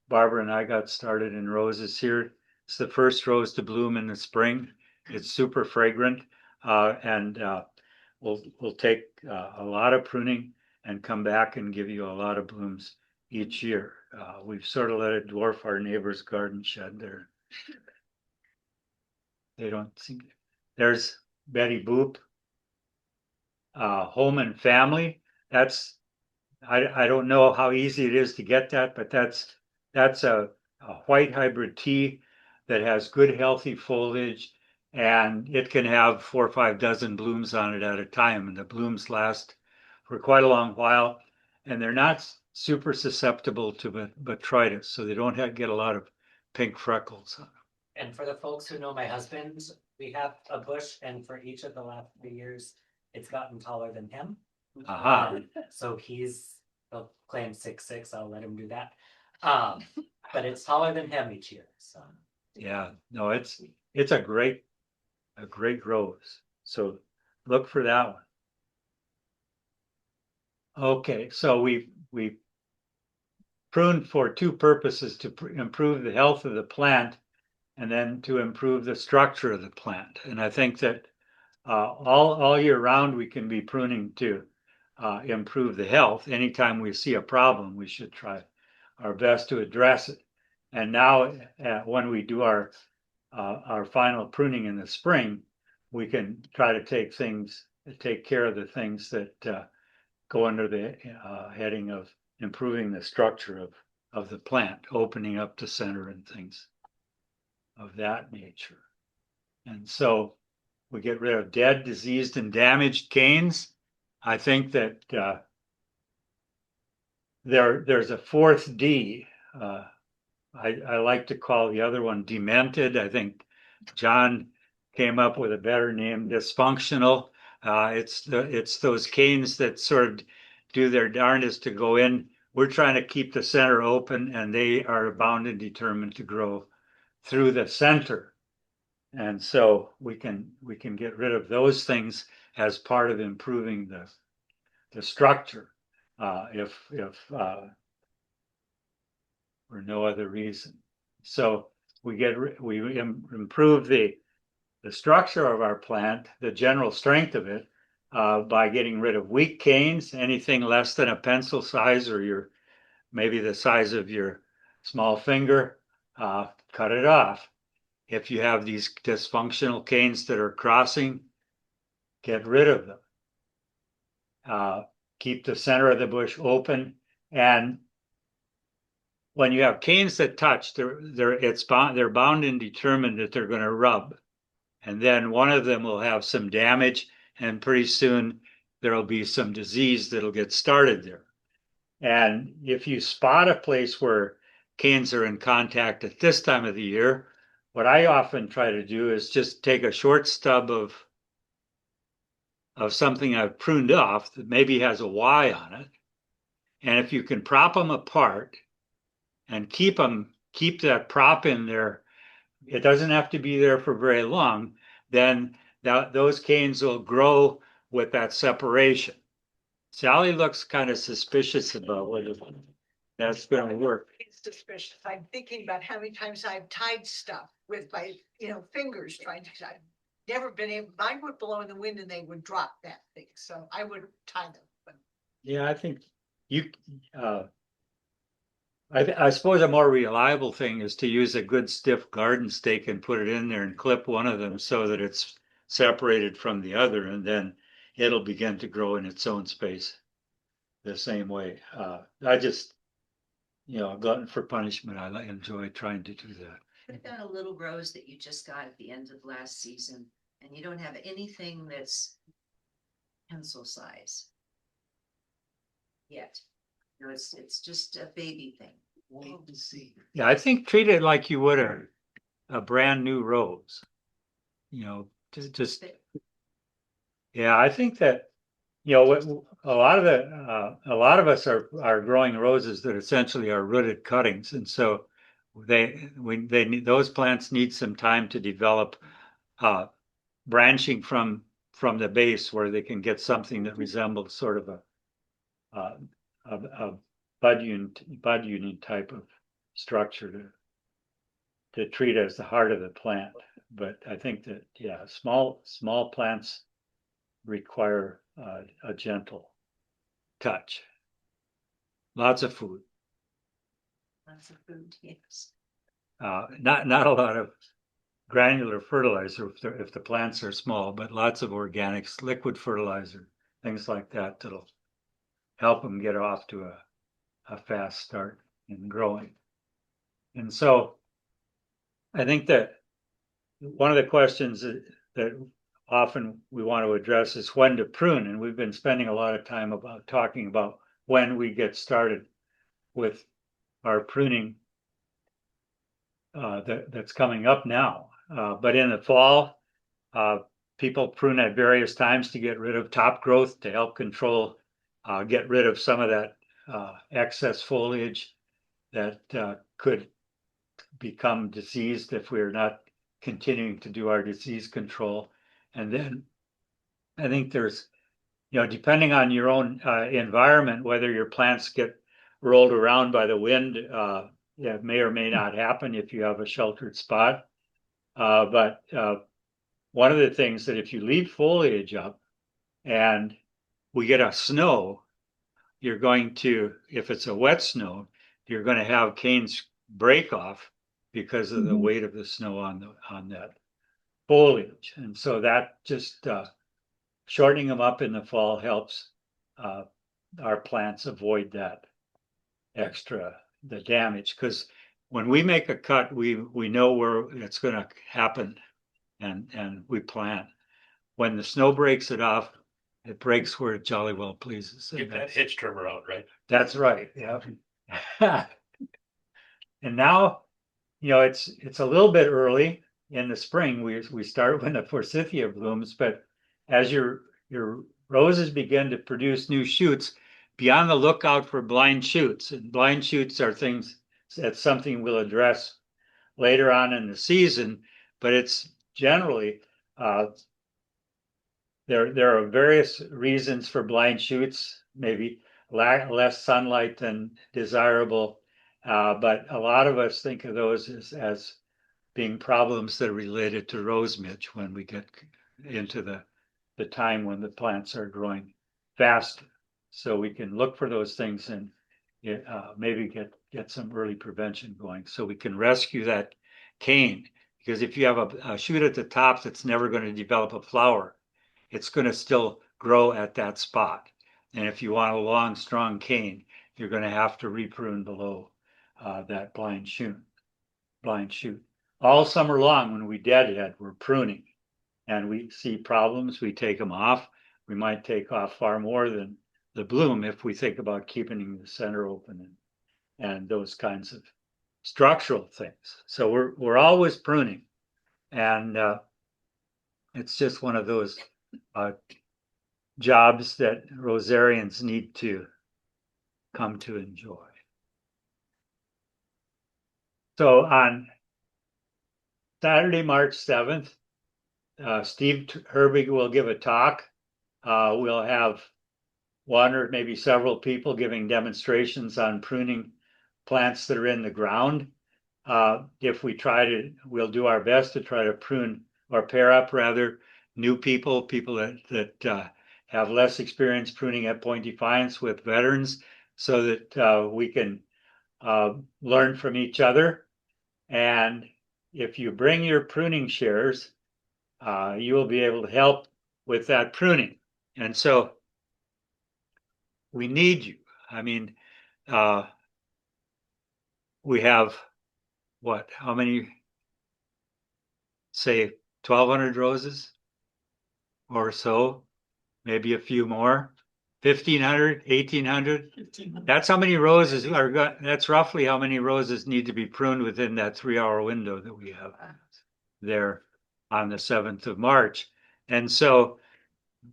Barbara and I got started in roses here. It's the first rose to bloom in the spring. It's super fragrant, and we'll take a lot of pruning and come back and give you a lot of blooms each year. We've sort of let it dwarf our neighbor's garden shed there. They don't seem. There's Betty Boop. Home and family. That's I don't know how easy it is to get that, but that's a white hybrid tea that has good healthy foliage, and it can have 4 or 5 dozen blooms on it at a time, and the blooms last for quite a long while, and they're not super susceptible to botrytis, so they don't get a lot of pink freckles on them. And for the folks who know my husband, we have a bush, and for each of the last 3 years, it's gotten taller than him. Aha. So he'll claim 6'6". I'll let him do that. But it's taller than him each year. So Yeah, no, it's a great rose. So look for that one. Okay, so we pruned for 2 purposes: to improve the health of the plant and then to improve the structure of the plant. And I think that all year round we can be pruning to improve the health. Anytime we see a problem, we should try our best to address it. And now when we do our final pruning in the spring, we can try to take care of the things that go under the heading of improving the structure of the plant, opening up the center and things of that nature. And so we get rid of dead, diseased, and damaged canes. I think that there's a 4th D I like to call the other one demented. I think John came up with a better name, dysfunctional. It's those canes that sort of do their darndest to go in. We're trying to keep the center open, and they are bound and determined to grow through the center. And so we can get rid of those things as part of improving the structure. If for no other reason. So we improve the structure of our plant, the general strength of it, by getting rid of weak canes, anything less than a pencil size or maybe the size of your small finger, cut it off. If you have these dysfunctional canes that are crossing, get rid of them. Keep the center of the bush open, and when you have canes that touch, they're bound and determined that they're going to rub, and then one of them will have some damage, and pretty soon there'll be some disease that'll get started there. And if you spot a place where canes are in contact at this time of the year, what I often try to do is just take a short stub of something I've pruned off that maybe has a Y on it, and if you can prop them apart and keep that prop in there, it doesn't have to be there for very long, then those canes will grow with that separation. Sally looks kind of suspicious about whether that's going to work. It's suspicious. I'm thinking about how many times I've tied stuff with my, fingers trying to, I've never been able, mine would blow in the wind and they would drop that thing. So I would tie them. But Yeah, I think I suppose a more reliable thing is to use a good stiff garden stake and put it in there and clip one of them so that it's separated from the other, and then it'll begin to grow in its own space the same way. I just, glutton for punishment. I enjoy trying to do that. Put down a little rose that you just got at the end of last season, and you don't have anything that's pencil size yet. It's just a baby thing. Wait to see. Yeah, I think treat it like you would a brand new rose. Just yeah, I think that a lot of us are growing roses that essentially are rooted cuttings, and so they need those plants need some time to develop, branching from the base where they can get something that resembles sort of a bud unit type of structure to treat as the heart of the plant. But I think that small plants require a gentle touch. Lots of food. Lots of food, yes. Not a lot of granular fertilizer if the plants are small, but lots of organics, liquid fertilizer, things like that that'll help them get off to a fast start in growing. And so I think that one of the questions that often we want to address is when to prune, and we've been spending a lot of time talking about when we get started with our pruning that's coming up now. But in the fall, people prune at various times to get rid of top growth, to help control, get rid of some of that excess foliage that could become diseased if we're not continuing to do our disease control. And then I think there's, depending on your own environment, whether your plants get rolled around by the wind, it may or may not happen if you have a sheltered spot. But one of the things that if you leave foliage up and we get a snow, you're going to, if it's a wet snow, you're going to have canes break off because of the weight of the snow on that foliage. And so that just shortening them up in the fall helps our plants avoid that the damage, because when we make a cut, we know where it's going to happen, and we plan. When the snow breaks it off, it breaks where it jolly well pleases. Get that hitch trimmer out, right? That's right. Yeah. And now, it's a little bit early in the spring. We start when the forsythia blooms, but as your roses begin to produce new shoots, be on the lookout for blind shoots. And blind shoots are things that's something we'll address later on in the season, but it's generally there are various reasons for blind shoots, maybe less sunlight than desirable. But a lot of us think of those as being problems that are related to rose midge when we get into the time when the plants are growing fast. So we can look for those things and maybe get some early prevention going so we can rescue that cane. Because if you have a shoot at the top that's never going to develop a flower, it's going to still grow at that spot. And if you want a long, strong cane, you're going to have to reprune below that blind shoot. All summer long, when we deadhead, we're pruning, and we see problems, we take them off. We might take off far more than the bloom if we think about keeping the center open and those kinds of structural things. So we're always pruning, and it's just one of those jobs that rosarians need to come to enjoy. So on Saturday, March 7th, Steve Herbig will give a talk. We'll have one or maybe several people giving demonstrations on pruning plants that are in the ground. We'll do our best to try to prune or pair up rather new people that have less experience pruning at Point Defiance with veterans so that we can learn from each other. And if you bring your pruning shears, you will be able to help with that pruning. And so we need you. I mean, we have how many, say 1,200 roses or so, maybe a few more, 1,500, 1,800. That's how many roses that's roughly how many roses need to be pruned within that 3-hour window that we have there on the 7th of March. And so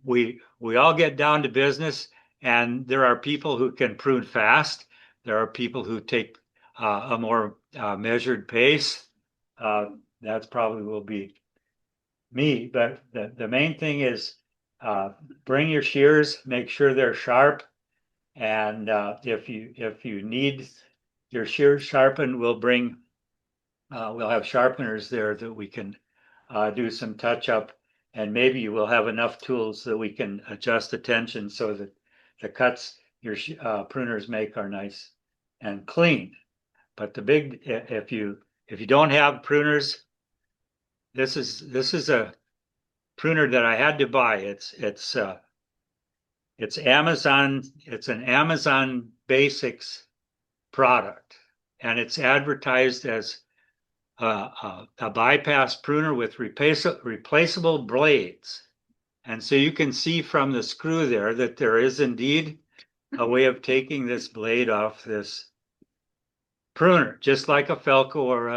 we all get down to business, and there are people who can prune fast. There are people who take a more measured pace. That's probably will be me, but the main thing is bring your shears, make sure they're sharp, and if you need your shears sharpened, we'll have sharpeners there that we can do some touch up, and maybe you will have enough tools that we can adjust the tension so that the cuts your pruners make are nice and clean. But if you don't have pruners, this is a pruner that I had to buy. It's Amazon. It's an Amazon Basics product, and it's advertised as a bypass pruner with replaceable blades. And so you can see from the screw there that there is indeed a way of taking this blade off this pruner, just like a Felco or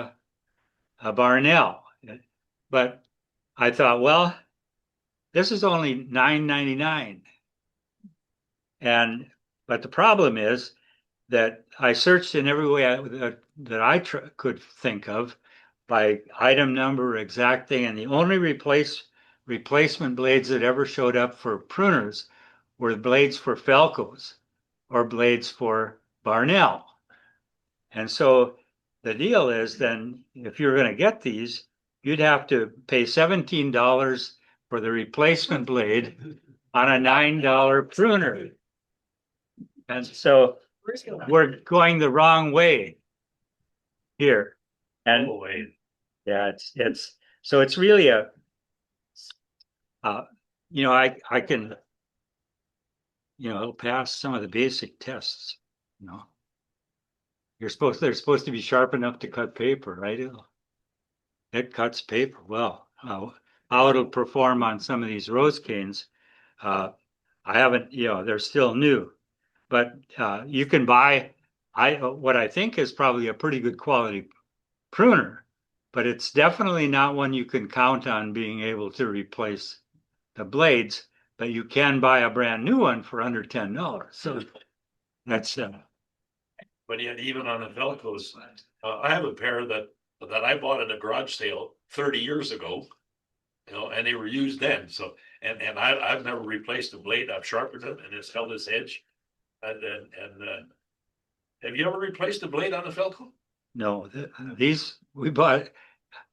a Barnell. But I thought, well, this is only $9.99. But the problem is that I searched in every way that I could think of by item number, exact thing, and the only replacement blades that ever showed up for pruners were blades for Felcos or blades for Barnell. And so the deal is then, if you're going to get these, you'd have to pay $17 for the replacement blade on a $9 pruner. And so we're going the wrong way here. And yeah, it's really I can, it'll pass some of the basic tests, they're supposed to be sharp enough to cut paper, right? It cuts paper well. How it'll perform on some of these rose canes, I haven't, they're still new, but you can buy what I think is probably a pretty good quality pruner, but it's definitely not one you can count on being able to replace the blades, but you can buy a brand new one for under $10. So that's, But yet even on the Velcros, I have a pair that I bought at a garage sale 30 years ago. You know, and they were used then, so, and I've never replaced the blade, I've sharpened it and it's held its edge. Have you ever replaced the blade on a Velcro? no, these, we bought,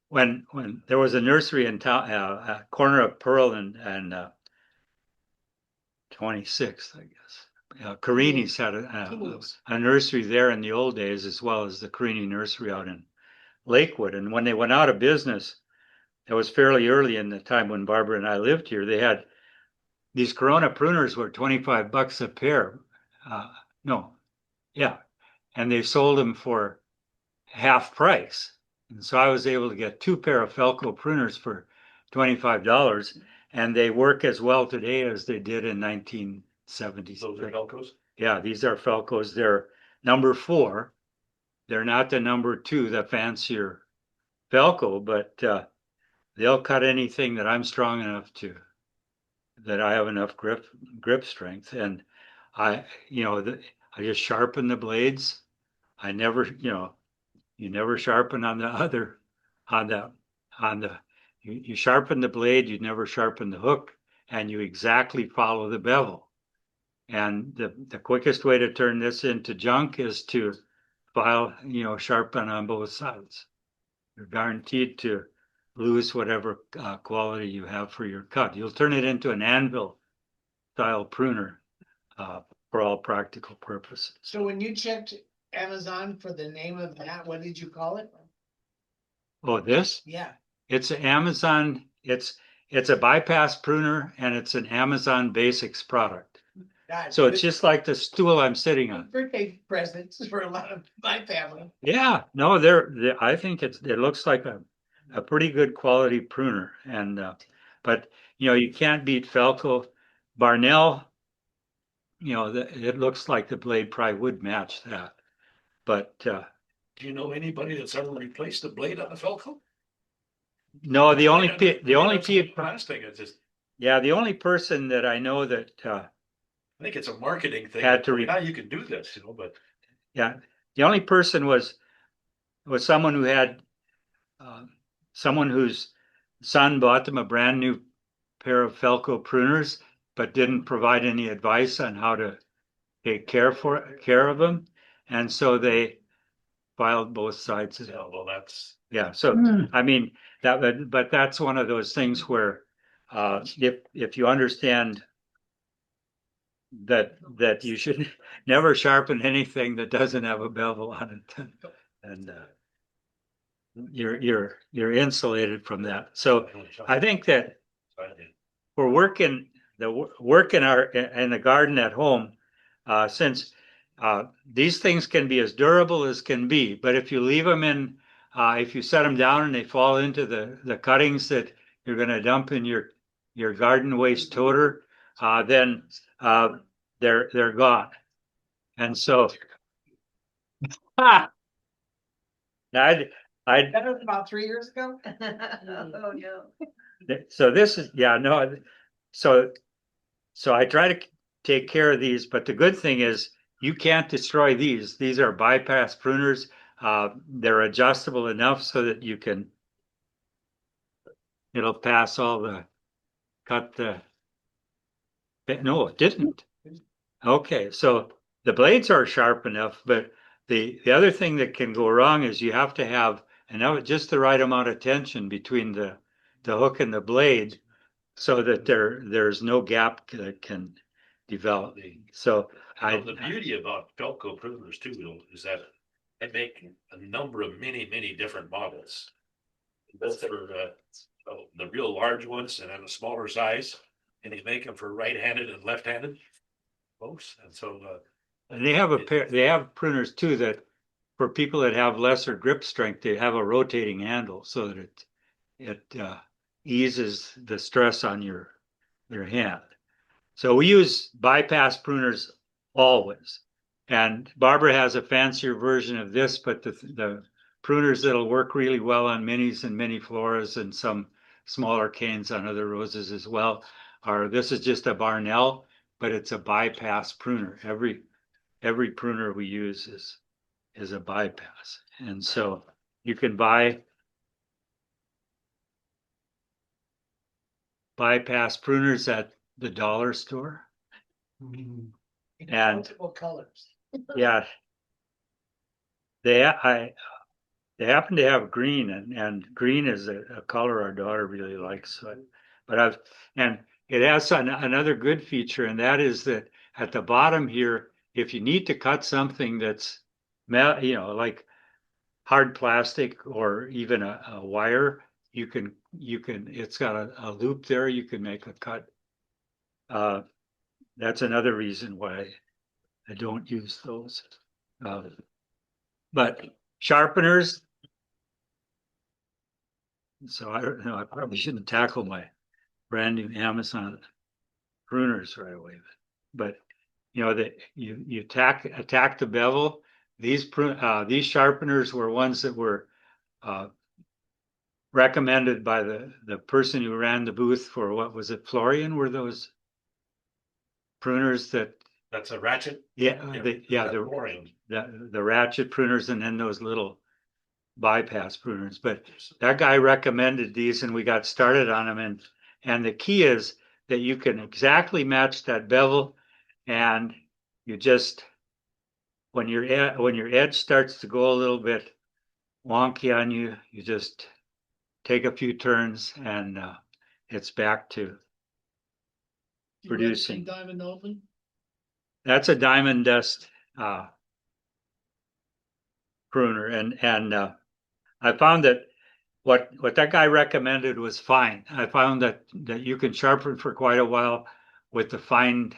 when there was a nursery in town, corner of Pearl and 26th, I guess. Carini's had a nursery there in the old days, as well as the Carini nursery out in Lakewood. And when they went out of business, it was fairly early in the time when Barbara and I lived here. They had these Corona pruners were $25 a pair. No, yeah, and they sold them for half price. And so I was able to get 2 pair of Felco pruners for $25, and they work as well today as they did in 1970s. Those are Velcros? Yeah, these are Felcos. They're number 4. They're not the number 2, the fancier Felco, but they'll cut anything that I'm strong enough to, that I have enough grip strength. And I, I just sharpen the blades. I never, you never sharpen on the other, on the, you sharpen the blade, you never sharpen the hook, and you exactly follow the bevel. And the quickest way to turn this into junk is to sharpen on both sides. You're guaranteed to lose whatever quality you have for your cut. You'll turn it into an anvil style pruner for all practical purposes. So when you checked Amazon for the name of that, what did you call it? Oh, this? Yeah. It's Amazon. It's a bypass pruner, and it's an Amazon Basics product. So it's just like the stool I'm sitting on. Birthday presents for a lot of my family. Yeah, no, I think it looks like a pretty good quality pruner, and but you can't beat Felco. Barnell, it looks like the blade probably would match that, but Do you know anybody that's ever replaced a blade on a Velcro? no, the only people. Plastic, it's just, yeah, the only person that I know that I think it's a marketing thing. Had to Now you can do this, but. yeah, the only person was someone who had someone whose son bought them a brand new pair of Felco pruners, but didn't provide any advice on how to take care of them, and so they filed both sides. Yeah, well, that's. Yeah, so I mean but that's one of those things where if you understand that you should never sharpen anything that doesn't have a bevel on it, and you're insulated from that. So I think that for work in the garden at home, since these things can be as durable as can be, but if you leave them in, if you set them down and they fall into the cuttings that you're going to dump in your garden waste toter, then they're gone. And so, I'd That was about 3 years ago. Oh, no. so this is no, so I try to take care of these, but the good thing is you can't destroy these. These are bypass pruners. They're adjustable enough so that it'll pass all the no, it didn't. Okay, so the blades are sharp enough, but the other thing that can go wrong is you have to have just the right amount of tension between the hook and the blade, so that there's no gap that can develop. So The beauty about Velcro pruners too is that they make a number of many different models. Both for the real large ones and then a smaller size, and they make them for right-handed and left-handed folks. And so and they have they have pruners too that for people that have lesser grip strength, they have a rotating handle so that it eases the stress on your hand. So we use bypass pruners always. And Barbara has a fancier version of this, but the pruners that'll work really well on minis and mini floras and some smaller canes on other roses as well are, this is just a Barnell, but it's a bypass pruner. Every pruner we use is a bypass. And so you can buy bypass pruners at the dollar store. In And- multiple colors. Yeah. They happen to have green, and green is a color our daughter really likes. So, and it has another good feature, and that is that at the bottom here, if you need to cut something that's like hard plastic or even a wire, it's got a loop there, you can make a cut. That's another reason why I don't use those. But sharpeners, so I don't know, I probably shouldn't tackle my brand new Amazon pruners right away. But you know that you attack the bevel. These sharpeners were ones that were recommended by the person who ran the booth for, what was it, Florian? Were those pruners that? That's a ratchet. Yeah, Boring. the ratchet pruners, and then those little bypass pruners. But that guy recommended these, and we got started on them. And the key is that you can exactly match that bevel, and you just, when your edge starts to go a little bit wonky on you, you just take a few turns, and it's back to producing. Diamond open? That's a diamond dust pruner, and I found that what that guy recommended was fine. I found that you can sharpen for quite a while with the fine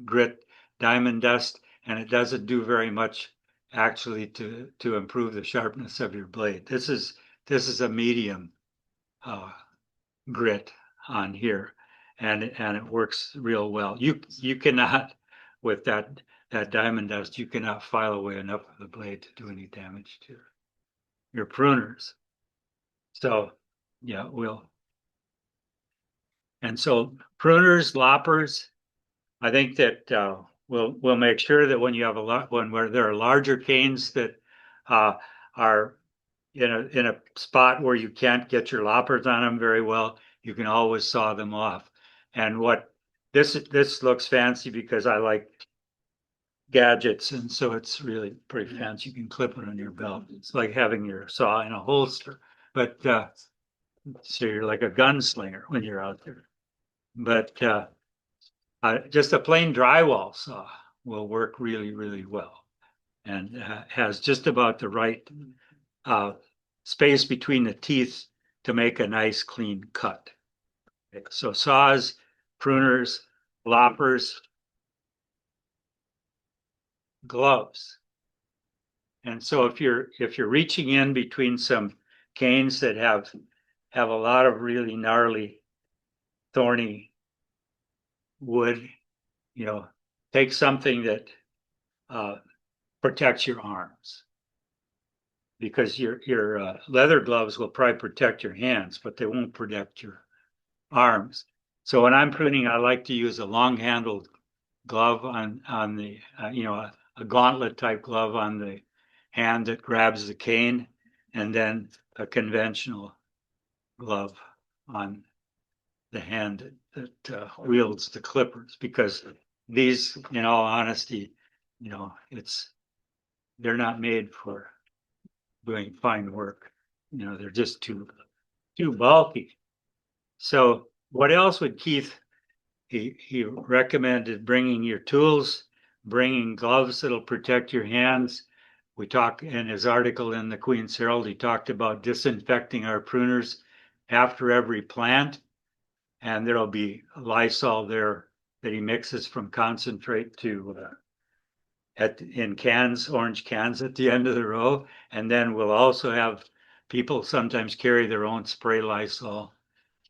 grit diamond dust, and it doesn't do very much actually to improve the sharpness of your blade. This is a medium grit on here, and it works real well. You cannot, with that diamond dust, you cannot file away enough of the blade to do any damage to your pruners. So yeah, and so pruners, loppers, I think that we'll make sure that when you have where there are larger canes that are in a spot where you can't get your loppers on them very well, you can always saw them off. And what this looks fancy because I like gadgets, and so it's really pretty fancy. You can clip it on your belt. It's like having your saw in a holster, but so you're like a gunslinger when you're out there. But just a plain drywall saw will work really, really well, and has just about the right space between the teeth to make a nice clean cut. Okay, so saws, pruners, loppers, gloves. And so if you're reaching in between some canes that have a lot of really gnarly, thorny wood, take something that protects your arms, because your leather gloves will probably protect your hands, but they won't protect your arms. So when I'm pruning, I like to use a long-handled glove on the a gauntlet type glove on the hand that grabs the cane, and then a conventional glove on the hand that wields the clippers, because these, in all honesty, they're not made for doing fine work. They're just too bulky. So what else would Keith? He recommended bringing your tools, bringing gloves that'll protect your hands. We talk in his article in the Queen's Herald, he talked about disinfecting our pruners after every plant, and there'll be Lysol there that he mixes from concentrate to in cans, orange cans at the end of the row. And then we'll also have people sometimes carry their own spray Lysol.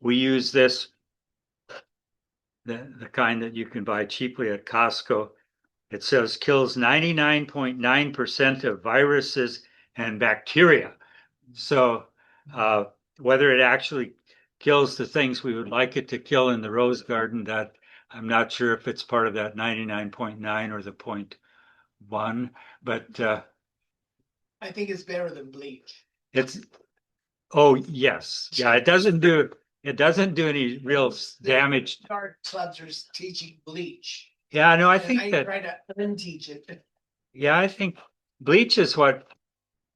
We use this, the kind that you can buy cheaply at Costco. it says kills 99.9% of viruses and bacteria. So whether it actually kills the things we would like it to kill in the rose garden, that I'm not sure if it's part of that 99.9 or the 0.1, but I think it's better than bleach. it's, oh, yes. Yeah, it doesn't do any real damage. Garden clubs are teaching bleach. Yeah, no, I And think that, try to unteach it. yeah, I think bleach is what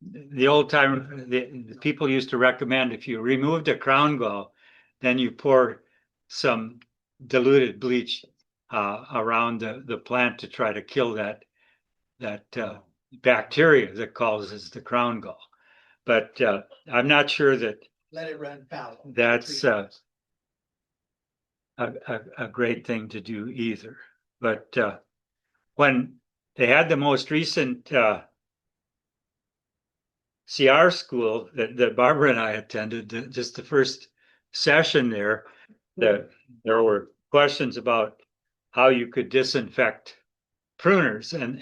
the old time, the people used to recommend. If you removed a crown gall, then you pour some diluted bleach around the plant to try to kill that bacteria that causes the crown gall. But I'm not sure that Let it run fallow. that's a great thing to do either. But when they had the most recent CR school that Barbara and I attended, just the first session there, that there were questions about how you could disinfect pruners. And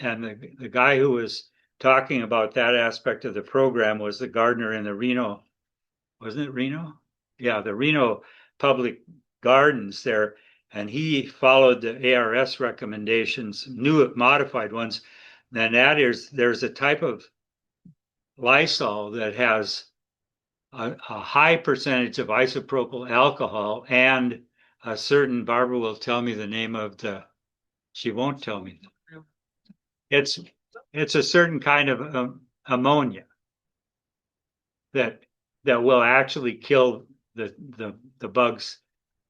the guy who was talking about that aspect of the program was the gardener in the Reno, wasn't it Reno? Yeah, the Reno Public Gardens there. And he followed the ARS recommendations, new modified ones. And that is, there's a type of Lysol that has a high percentage of isopropyl alcohol and a certain, Barbara will tell me the name of she won't tell me. It's a certain kind of ammonia that will actually kill the bugs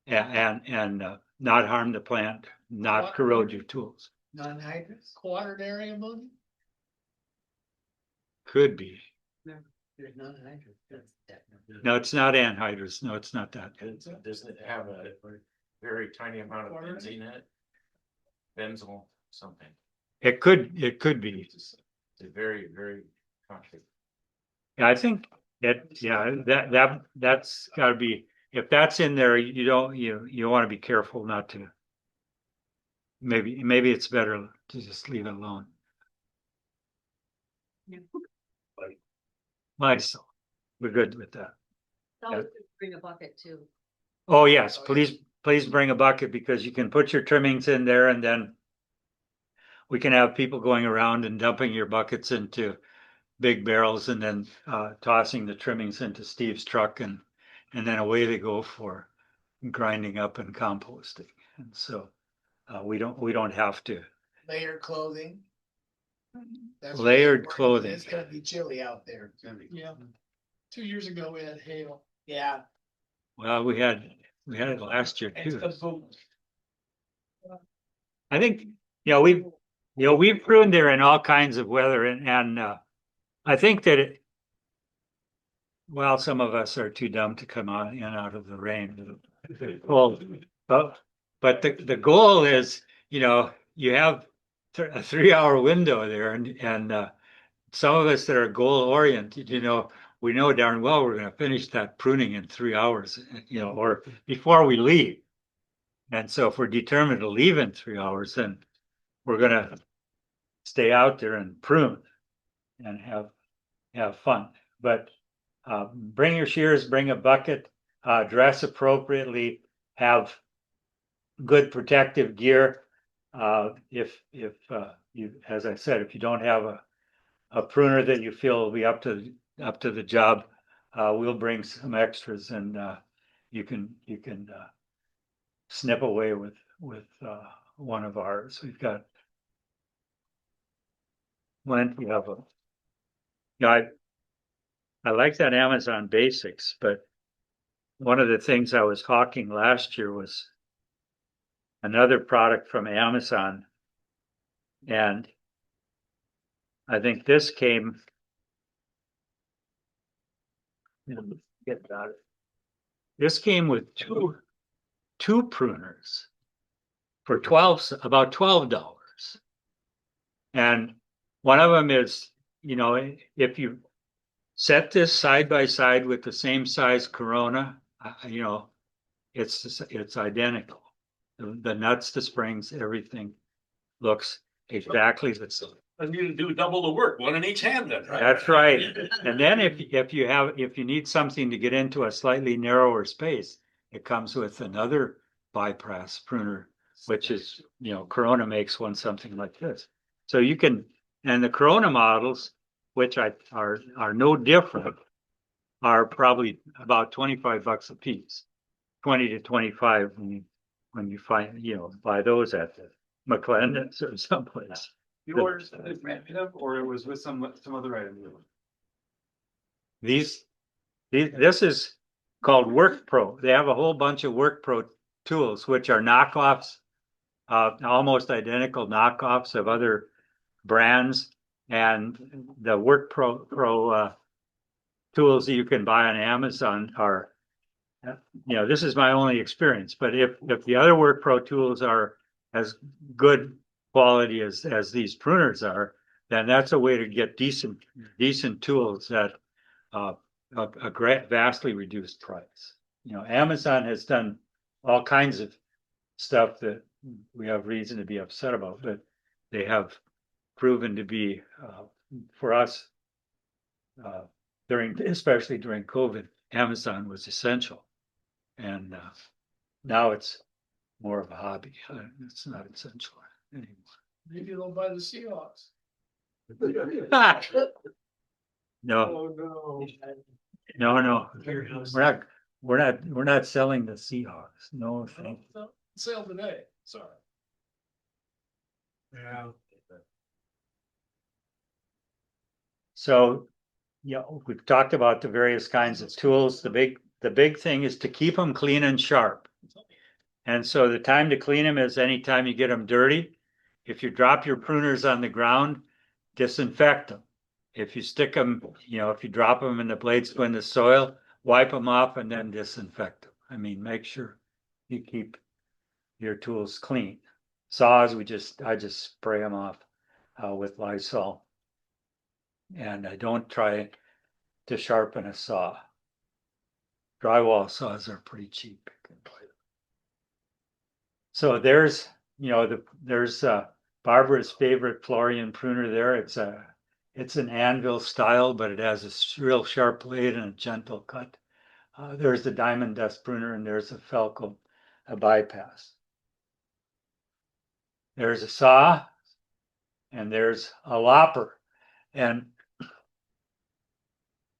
and not harm the plant, not corrode your tools. Non-hydrous, quaternary ammonia? Could be. There's non-hydrous. No, it's not anhydrous. No, it's not that. Doesn't it have a very tiny amount of benzene in it? Benzyl something. It could be. It's a very, very toxic. Yeah, I think that's gotta be, if that's in there, you don't, you want to be careful not to. Maybe it's better to just leave it alone. Lysol, we're good with that. Always bring a bucket too. Oh, yes, please bring a bucket because you can put your trimmings in there and then we can have people going around and dumping your buckets into big barrels and then tossing the trimmings into Steve's truck and then away they go for grinding up and composting. And so we don't have to. Layered clothing. That's Layered important. clothing. It's gonna be chilly out there. Yeah. 2 years ago, we had hail. Yeah. Well, we had it last year It's too. the boot. I think, we've pruned there in all kinds of weather and I think that well, some of us are too dumb to come out of the rain. Well, but the goal is, you have a 3-hour window there and some of us that are goal oriented, we know darn well we're going to finish that pruning in 3 hours, or before we leave. And so if we're determined to leave in 3 hours, then we're going to stay out there and prune and have fun. But bring your shears, bring a bucket, dress appropriately, have good protective gear. If you, as I said, if you don't have a pruner that you feel will be up to the job, we'll bring some extras and you can snip away with one of ours. We've got plenty of them. I like that Amazon Basics, but one of the things I was hawking last year was another product from Amazon. And I think this came, get about it. This came with two pruners for about $12. And one of them is, if you set this side by side with the same size Corona, it's identical. The nuts, the springs, everything looks exactly the same. I need to do double the work, one in each hand then, right? That's right. And then if you need something to get into a slightly narrower space, it comes with another bypass pruner, which is, Corona makes one something like this. So you can, and the Corona models, which are no different, are probably about $25 a piece, 20 to 25 when you find, buy those at the McClendon's or someplace. Yours, or it was with some other item? These, this is called Work Pro. They have a whole bunch of Work Pro tools, which are knockoffs, almost identical knockoffs of other brands. And the Work Pro tools that you can buy on Amazon are, this is my only experience, but if the other Work Pro tools are as good quality as these pruners are, then that's a way to get decent tools at a vastly reduced price. Amazon has done all kinds of stuff that we have reason to be upset about, but they have proven to be, for us, especially during COVID, Amazon was essential. And now it's more of a hobby. It's not essential anymore. Maybe they'll buy the Seahawks. No, Oh, no. We're not selling the Seahawks. No, thank you. no. Sale today, sorry. Yeah. So, we've talked about the various kinds of tools. The big thing is to keep them clean and sharp. And so the time to clean them is anytime you get them dirty. If you drop your pruners on the ground, disinfect them. If you stick them, if you drop them and the blades go in the soil, wipe them off and then disinfect them. I mean, make sure you keep your tools clean. Saws, I just spray them off with Lysol. And I don't try to sharpen a saw. Drywall saws are pretty cheap. So there's Barbara's favorite Florian pruner there. It's an anvil style, but it has a real sharp blade and a gentle cut. There's the diamond dust pruner, and there's a Falco, a bypass. There's a saw, and there's a lopper. And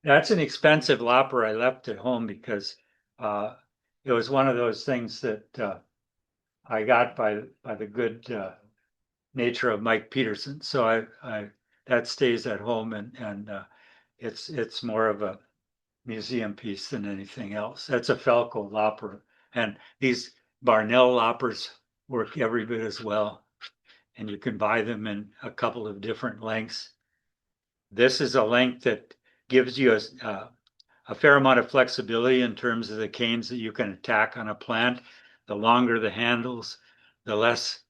that's an expensive lopper I left at home because it was one of those things that I got by the good nature of Mike Peterson. So I that stays at home, and it's more of a museum piece than anything else. That's a Falco lopper, and these Barnell loppers work every bit as well. And you can buy them in a couple of different lengths. This is a length that gives you a fair amount of flexibility in terms of the canes that you can attack on a plant. The longer the handles, the less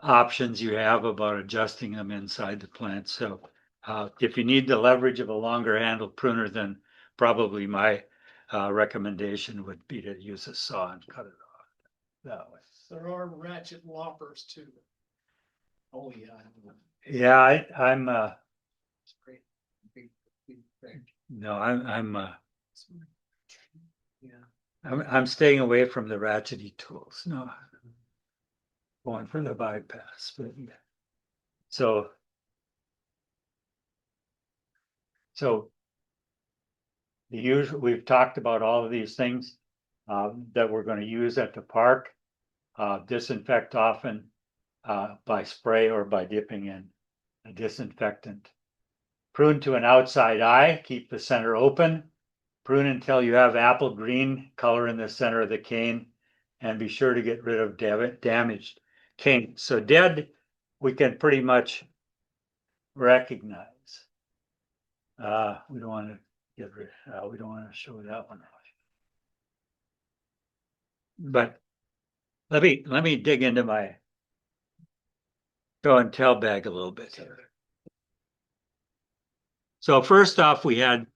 options you have about adjusting them inside the plant. So if you need the leverage of a longer handled pruner, then probably my recommendation would be to use a saw and cut it off that way. There are ratchet loppers too. Oh, yeah. Yeah, I'm It's great. Big thing. no, I'm Yeah. I'm staying away from the ratchety tools. No, going for the bypass. But so the usual, we've talked about all of these things that we're going to use at the park. Disinfect often by spray or by dipping in a disinfectant. Prune to an outside eye, keep the center open. Prune until you have apple green color in the center of the cane, and be sure to get rid of damaged cane. So dead, we can pretty much recognize. We don't want to get rid. We don't want to show that one off. But let me dig into my show and tell bag a little bit here. So first off, we had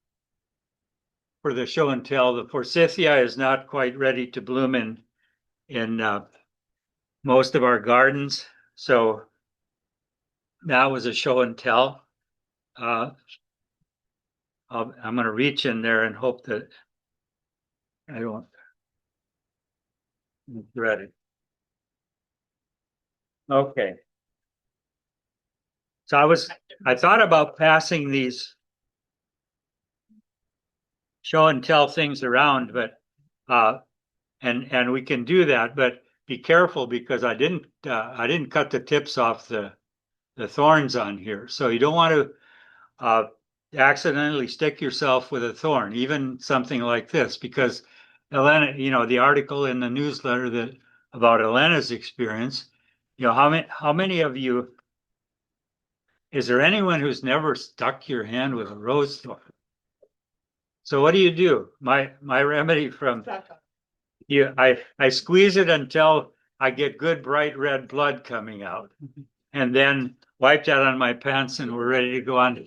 for the show and tell, the forsythia is not quite ready to bloom in most of our gardens. So that was a show and tell. I'm gonna reach in there and hope that I don't dread it. Okay. So I thought about passing these show and tell things around, but, and we can do that, but be careful because I didn't cut the tips off the thorns on here. So you don't want to, accidentally stick yourself with a thorn, even something like this, because Elena, the article in the newsletter that about Elena's experience, how many of you, is there anyone who's never stuck your hand with a rose thorn? So what do? My remedy from I squeeze it until I get good bright red blood coming out, and then wipe that on my pants, and we're ready to go on to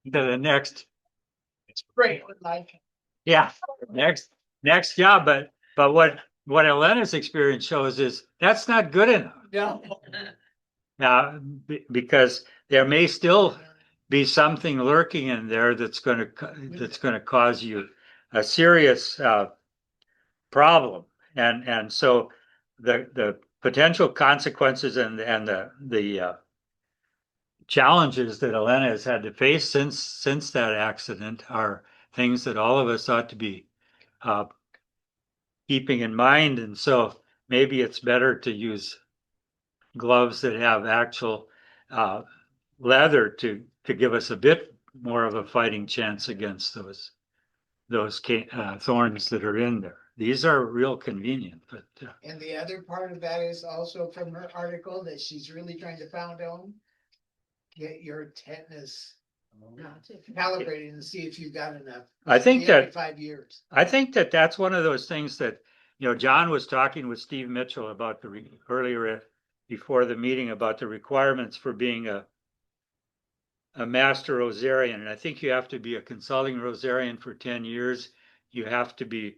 the next. It's great with like. Yeah, next job. But what Elena's experience shows is that's not good enough. No. Because there may still be something lurking in there that's going to cause you a serious problem, and so the potential consequences and the challenges that Elena has had to face since that accident are things that all of us ought to be uh, keeping in mind. And so maybe it's better to use gloves that have actual uh, leather to give us a bit more of a fighting chance against those thorns that are in there. These are real convenient, but And the other part of that is also from her article that she's really trying to pound on. Get your tetanus calibrated and see if you've got enough. I think Every that 5 years. I think that that's one of those things that, John was talking with Steve Mitchell about earlier before the meeting about the requirements for being a master rosarian. And I think you have to be a consulting rosarian for 10 years. You have to be,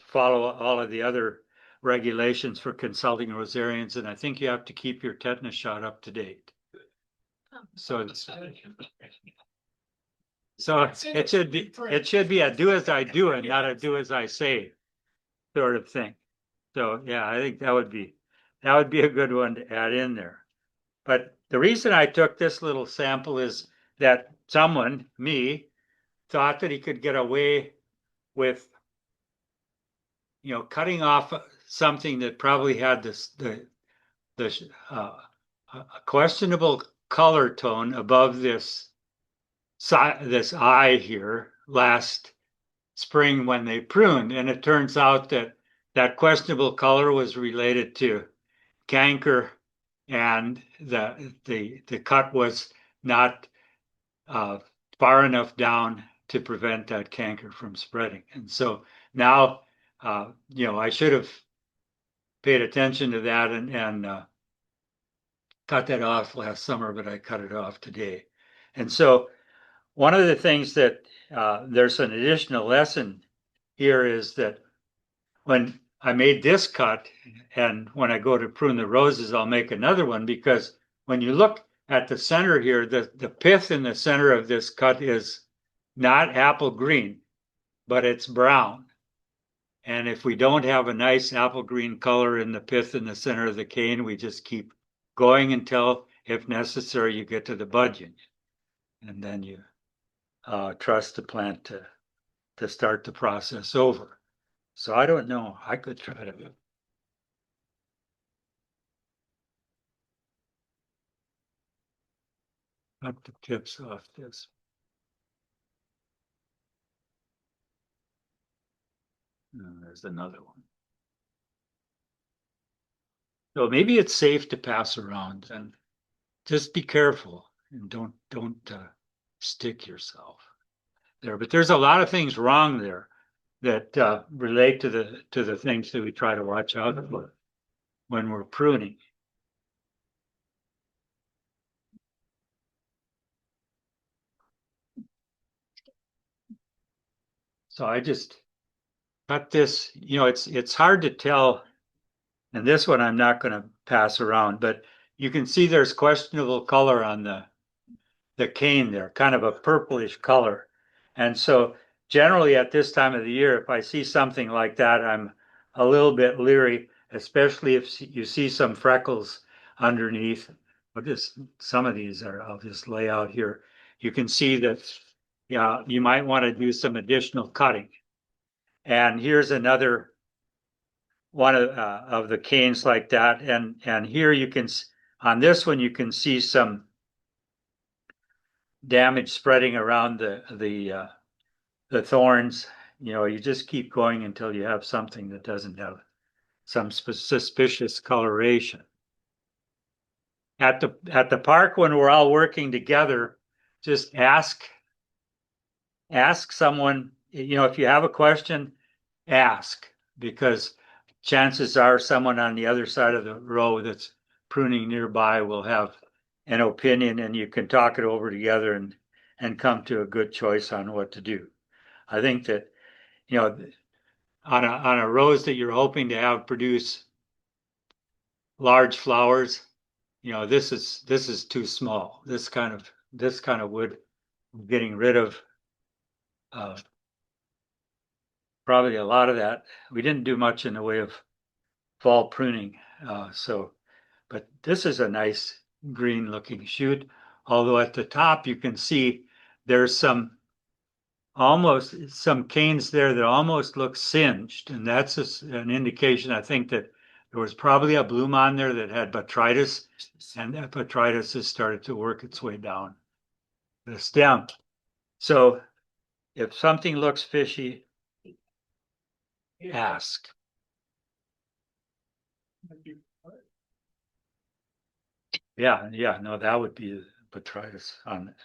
follow all of the other regulations for consulting rosarians. And I think you have to keep your tetanus shot up to date. So it should be a do as I do and not a do as I say sort of thing. So yeah, I think that would be a good one to add in there. But the reason I took this little sample is that someone, me, thought that he could get away with, cutting off something that probably had the a questionable color tone above this eye here last spring when they pruned, and it turns out that that questionable color was related to canker, and the cut was not far enough down to prevent that canker from spreading. And so now, I should have paid attention to that and cut that off last summer, but I cut it off today. And so one of the things that there's an additional lesson here is that when I made this cut, and when I go to prune the roses, I'll make another one, because when you look at the center here, the pith in the center of this cut is not apple green, but it's brown. And if we don't have a nice apple green color in the pith in the center of the cane, we just keep going until, if necessary, you get to the budging. And then you trust the plant to start the process over. So I don't know. I could try to cut the tips off this. And there's another one. So maybe it's safe to pass around, and just be careful and don't stick yourself there. But there's a lot of things wrong there that relate to the things that we try to watch out for when we're pruning. So I just cut this, it's hard to tell, and this one I'm not going to pass around, but you can see there's questionable color on the cane there, kind of a purplish color. And so generally at this time of the year, if I see something like that, I'm a little bit leery, especially if you see some freckles underneath. But just some of these are, I'll just lay out here. You can see that, yeah, you might want to do some additional cutting. And here's another one of the canes like that. And here you can, on this one, you can see some damage spreading around the thorns. You know, you just keep going until you have something that doesn't have some suspicious coloration. At the park, when we're all working together, just ask someone, you know, if you have a question, ask, because chances are someone on the other side of the row that's pruning nearby will have an opinion, and you can talk it over together and come to a good choice on what to do. I think that, you know, on a rose that you're hoping to have produce large flowers, you know, this is too small. This kind of wood, getting rid of probably a lot of that. We didn't do much in the way of fall pruning, but this is a nice green looking shoot. Although at the top you can see there's almost some canes there that almost look singed, and that's an indication, I think, that there was probably a bloom on there that had botrytis, and that botrytis has started to work its way down the stem. So if something looks fishy, ask. Yeah, no, that would be botrytis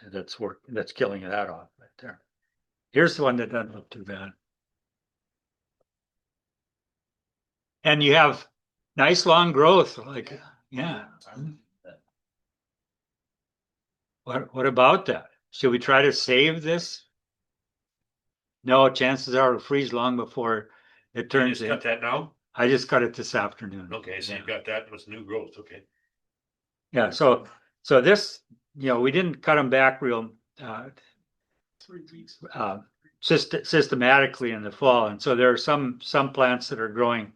that's killing that off right there. Here's the one that doesn't look too bad. And you have nice long growth, like, yeah. What about that? Should we try to save this? No, chances are it'll freeze long before it You turns just in. cut that now? I just cut it this afternoon. Okay, so Yeah. you've got that with new growth, okay. Yeah, so this, you know, we didn't cut them back real 3 weeks. Systematically in the fall, and so there are some plants that are growing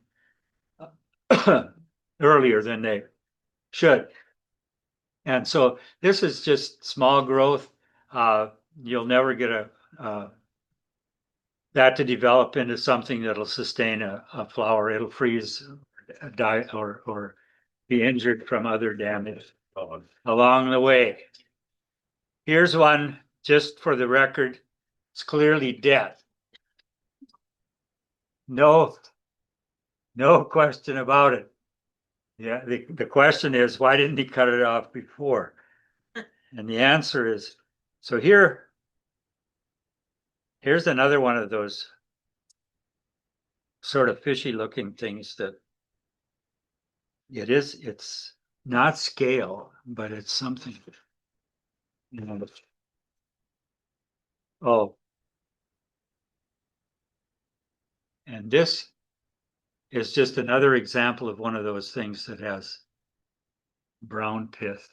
earlier than they should. And so this is just small growth. You'll never get that to develop into something that'll sustain a flower. It'll freeze, die, or be injured from other damage along the way. Here's one, just for the record, it's clearly dead. No question about it. Yeah, the question is, why didn't he cut it off before? And the answer is, so here's another one of those sort of fishy looking things that it's not scale, but it's something. You know, oh, and this is just another example of one of those things that has brown pith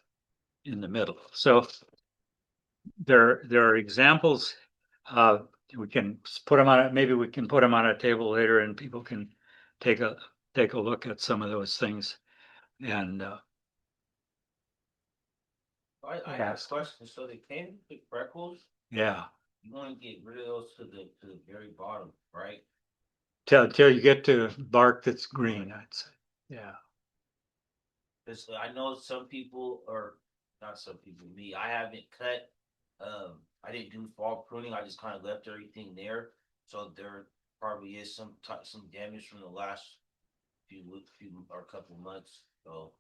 in the middle. So there are examples. We can put them on it. Maybe we can put them on a table later, and people can take a look at some of those things. And I have a question. So they came with freckles. yeah, You want to get rid of those to the very bottom, right? till you get to bark that's green, I'd say. Yeah. Because I know some people, or not some people, me, I haven't cut, I didn't do fall pruning, I just kind of left everything there. So there probably is some damage from the last few or couple months, so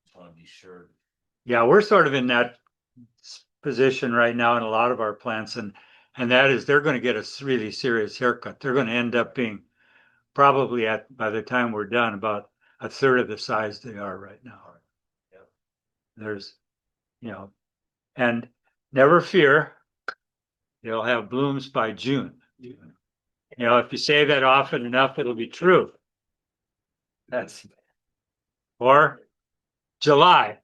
just want to be sure. Yeah, we're sort of in that position right now in a lot of our plants, and that is they're going to get a really serious haircut. They're going to end up being probably by the time we're done about a third of the size they are right now. Yeah. There's, you know, and never fear, they'll have blooms by June. You know, if you say that often enough, it'll be true. Or July.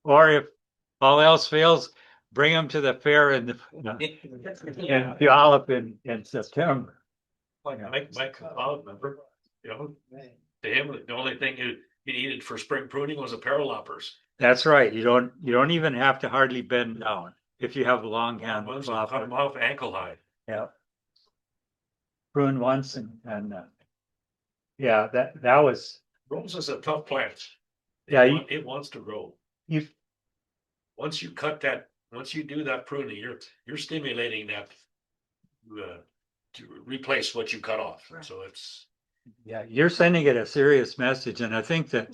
or if all else fails, bring them to the fair in Puyallup in September. Like Mike, remember, you know, to him, the only thing he needed for spring pruning was a pair of loppers. That's right. You don't even have to hardly bend down if you have a long hand. Once you cut them off ankle high. Yeah. Prune once yeah, that was, Rose is a tough plant. Yeah, It wants to grow. you, Once you do that pruning, you're stimulating that to replace what you cut off. Right. So it's, yeah, you're sending it a serious message, and I think that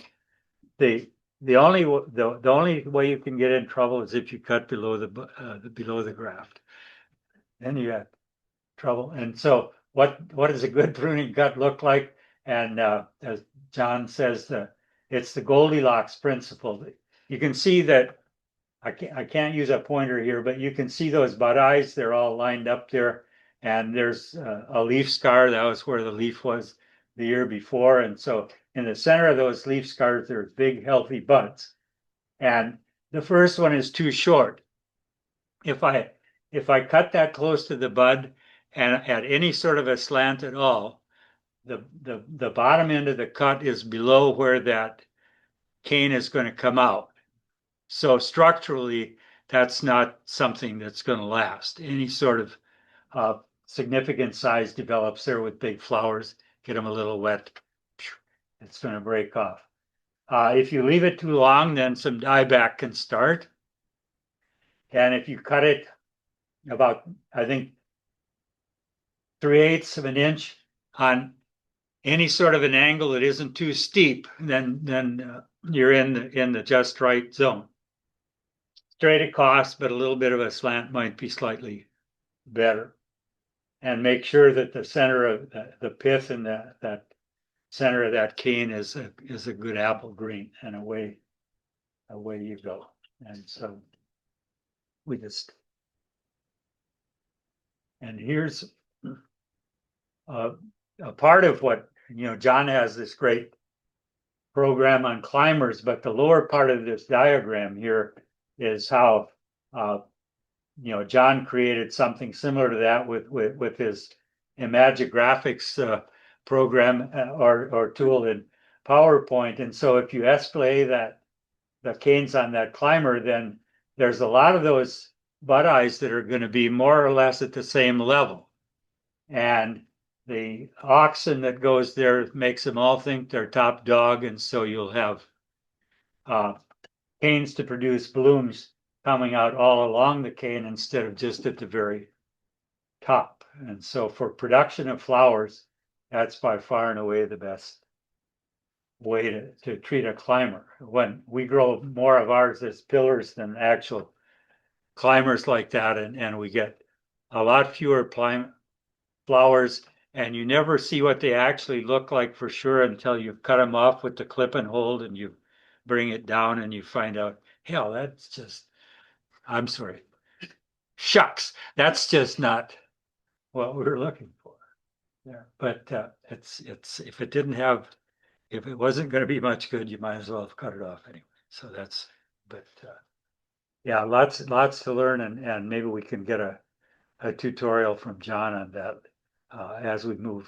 the only way you can get in trouble is if you cut below the graft. Then you have trouble. And so what does a good pruning cut look like? And as John says, it's the Goldilocks principle. You can see that I can't use a pointer here, but you can see those bud eyes. They're all lined up there, and there's a leaf scar. That was where the leaf was the year before, and so in the center of those leaf scars, there's big healthy buds. And the first one is too short. If I cut that close to the bud and at any sort of a slant at all, the bottom end of the cut is below where that cane is going to come out. So structurally, that's not something that's going to last. Any sort of significant size develops there with big flowers, get them a little wet, it's going to break off. If you leave it too long, then some dieback can start. And if you cut it about, I think, 3/8 of an inch on any sort of an angle that isn't too steep, then you're in the just right zone. Straight across, but a little bit of a slant might be slightly better. And make sure that the center of the pith and that center of that cane is a good apple green, and away you go. And so we just, and here's a part of what, John has this great program on climbers, but the lower part of this diagram here is how John created something similar to that with his Imagigraphics program or tool in PowerPoint. And so if you esplay the canes on that climber, then there's a lot of those bud eyes that are going to be more or less at the same level. And the oxen that goes there makes them all think they're top dog, and so you'll have canes to produce blooms coming out all along the cane instead of just at the very top. And so for production of flowers, that's by far and away the best way to treat a climber. When we grow more of ours as pillars than actual climbers like that, and we get a lot fewer flowers, and you never see what they actually look like for sure until you've cut them off with the clip and hold and you bring it down and you find out, hell, that's just, I'm sorry, shucks, that's just not what we were looking for there. But it's if it wasn't going to be much good, you might as well have cut it off anyway. So that's, but yeah, lots to learn, and maybe we can get a tutorial from John on that as we move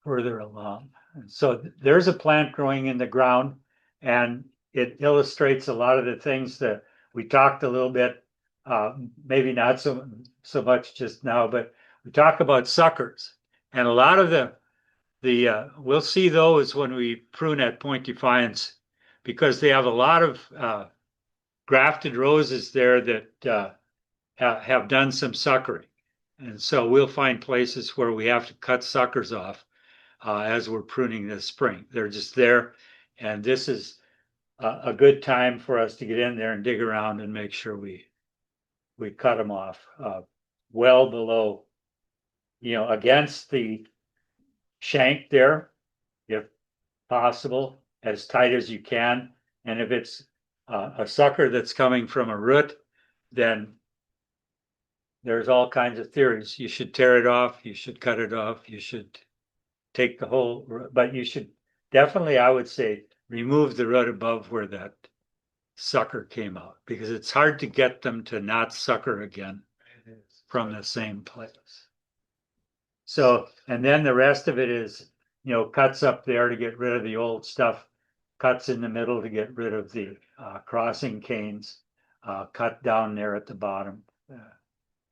further along. And so there's a plant growing in the ground, and it illustrates a lot of the things that we talked a little bit, maybe not so much just now, but we talk about suckers, and a lot of the we'll see those when we prune at Point Defiance, because they have a lot of grafted roses there that have done some suckering. And so we'll find places where we have to cut suckers off as we're pruning this spring. They're just there. And this is a good time for us to get in there and dig around and make sure we cut them off well below, against the shank there, if possible, as tight as you can. And if it's a sucker that's coming from a root, then there's all kinds of theories. You should tear it off, you should cut it off, you should take the whole, but you should definitely, I would say, remove the root above where that sucker came out, because it's hard to get them to not sucker again from the same place. So, and then the rest of it is, cuts up there to get rid of the old stuff, cuts in the middle to get rid of the crossing canes, cut down there at the bottom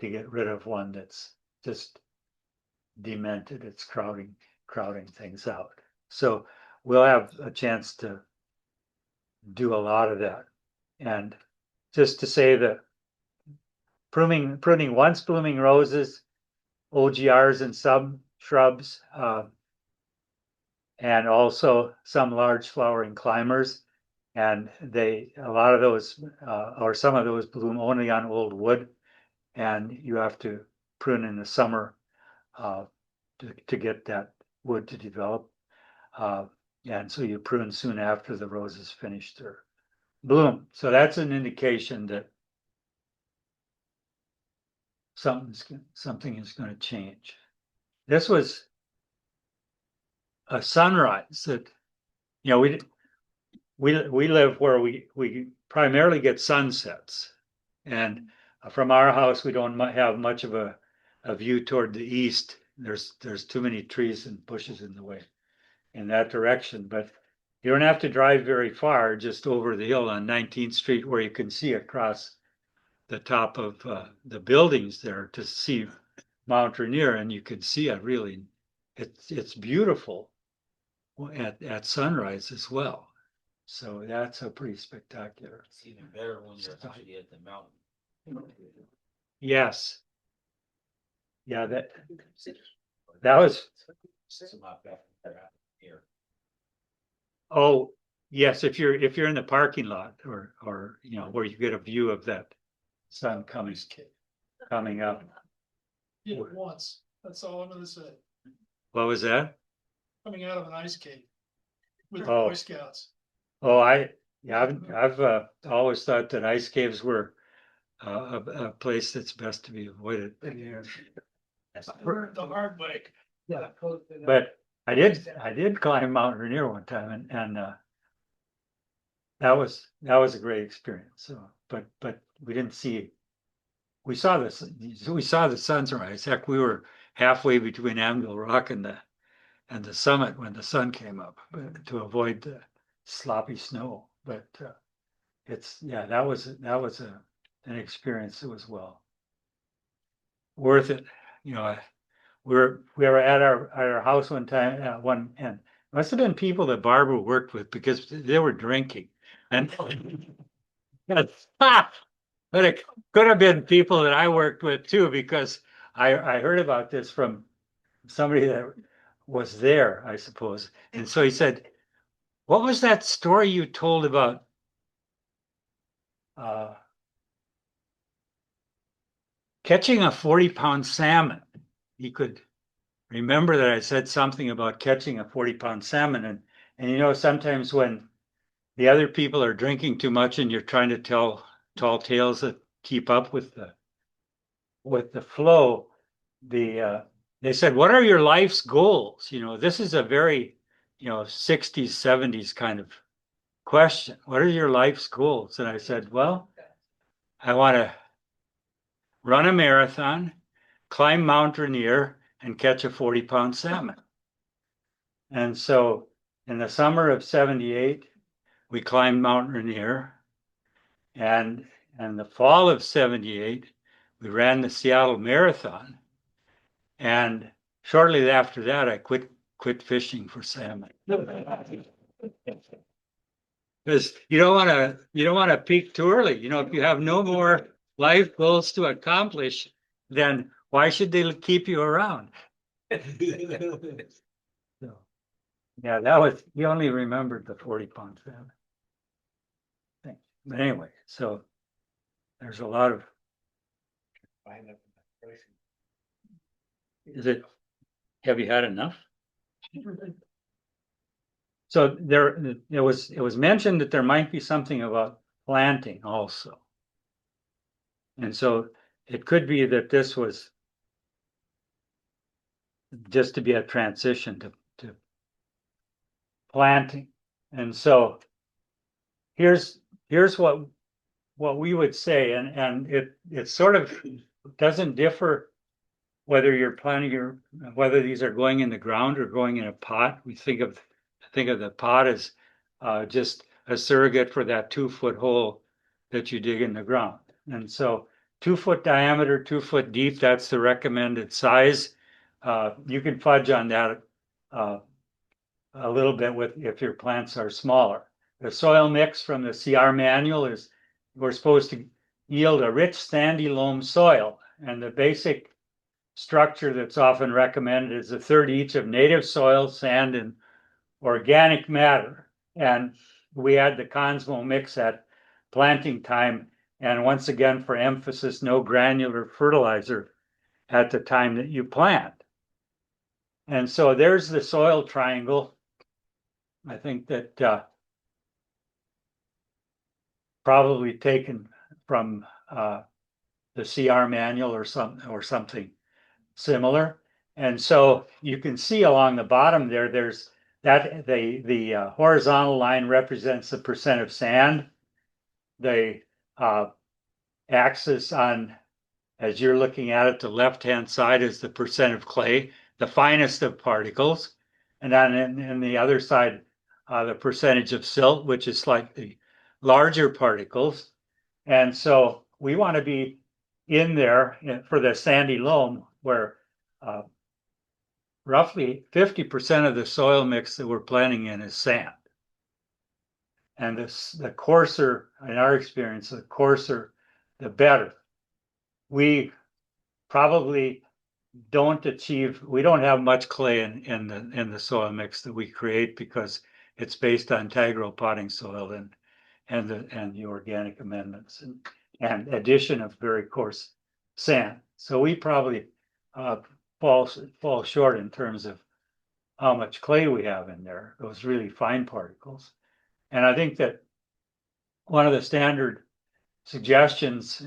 to get rid of one that's just demented. It's crowding things out. So we'll have a chance to do a lot of that. And just to say that pruning once blooming roses, OGRs and some shrubs, and also some large flowering climbers. And a lot of those, or some of those bloom only on old wood, and you have to prune in the summer to get that wood to develop. And so you prune soon after the roses finish their bloom. So that's an indication that something is going to change. This was a sunrise that, we live where we primarily get sunsets, and from our house we don't have much of a view toward the east. There's too many trees and bushes in the way in that direction, but you don't have to drive very far, just over the hill on 19th Street, where you can see across the top of the buildings there to see Mount Rainier, and you can see it really. It's beautiful at sunrise as well. So that's a pretty spectacular. It's even better when you're actually at the mountain. Yes. Yeah, that was. It's a lot better here. Oh, yes, if you're in the parking lot or where you get a view of that sun coming up. Did it once, that's all I'm gonna say, What was that? coming out of an ice cave with the Oh. Boy Scouts. Oh, I've always thought that ice caves were a place that's best to be avoided. The hard way. Yeah. But I did climb Mount Rainier one time, and that was a great experience. So, but we saw the sunrise. Heck, we were halfway between Anvil Rock and the summit when the sun came up, to avoid the sloppy snow. But that was an experience that was well worth it. We were at our house one time, and must have been people that Barbara worked with, because they were drinking, and but it could have been people that I worked with too, because I heard about this from somebody that was there, I suppose. And so he said, "What was that story you told about catching a 40-pound salmon?" He could remember that I said something about catching a 40-pound salmon, and sometimes when the other people are drinking too much and you're trying to tell tall tales that keep up with the flow, they said, "What are your life's goals?" This is a very 60s, 70s kind of question. What are your life's goals? And I said, well, I want to run a marathon, climb Mount Rainier, and catch a 40-pound salmon. And so in the summer of 78, we climbed Mount Rainier, and in the fall of 78, we ran the Seattle Marathon. And shortly after that, I quit fishing for salmon. Because you don't want to peak too early. If you have no more life goals to accomplish, then why should they keep you around? So, yeah, he only remembered the 40-pound salmon thing. But anyway, so there's a lot of. Have you had enough? So it was mentioned that there might be something about planting also. And so it could be that this was just to be a transition to planting. And so here's what we would say, and it sort of doesn't differ whether you're planting whether these are going in the ground or going in a pot. We think of the pot as just a surrogate for that 2 foot hole that you dig in the ground. And so 2 foot diameter, 2 foot deep, that's the recommended size. You can fudge on that a little bit with if your plants are smaller. The soil mix from the CR manual is we're supposed to yield a rich sandy loam soil, and the basic structure that's often recommended is a third each of native soil, sand, and organic matter. And we add the Consmo mix at planting time. And once again, for emphasis, no granular fertilizer at the time that you plant. And so there's the soil triangle. I think that probably taken from the CR manual or something similar. And so you can see along the bottom there, there's that the horizontal line represents the percent of sand. The axis on, as you're looking at it, the left-hand side is the percent of clay, the finest of particles. And then in the other side, the percentage of silt, which is slightly larger particles. And so we want to be in there for the sandy loam where roughly 50% of the soil mix that we're planting in is sand. And the coarser, in our experience, the coarser, the better. We probably we don't have much clay in the soil mix that we create because it's based on Tagro potting soil and the organic amendments and addition of very coarse sand. So we probably fall short in terms of how much clay we have in there, those really fine particles. And I think that one of the standard suggestions,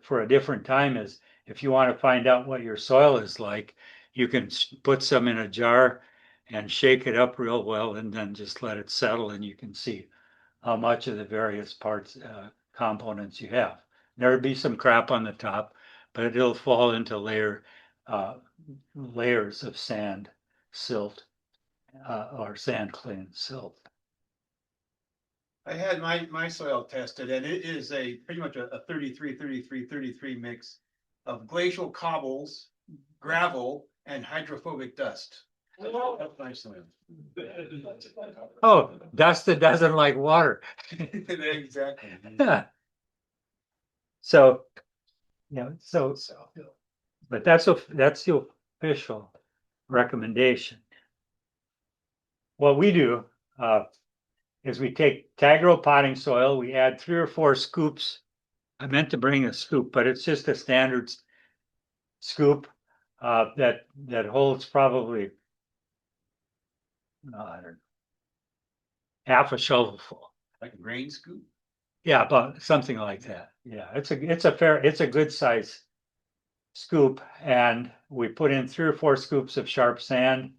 for a different time is if you want to find out what your soil is like, you can put some in a jar and shake it up real well and then just let it settle and you can see how much of the various parts, components you have. There'd be some crap on the top, but it'll fall into layers of sand, silt, or sand, clay, and silt. I had my soil tested and it is pretty much a 33 mix of glacial cobbles, gravel, and hydrophobic dust. That's my soil. Oh, dust that doesn't like water. Exactly. So, but that's the official recommendation. What we do is we take Tagro potting soil, we add 3 or 4 scoops. I meant to bring a scoop, but it's just a standard scoop that holds probably, I don't know, half a shovelful. Like a grain scoop? Yeah, about something like that. Yeah, it's a good size scoop, and we put in 3 or 4 scoops of sharp sand,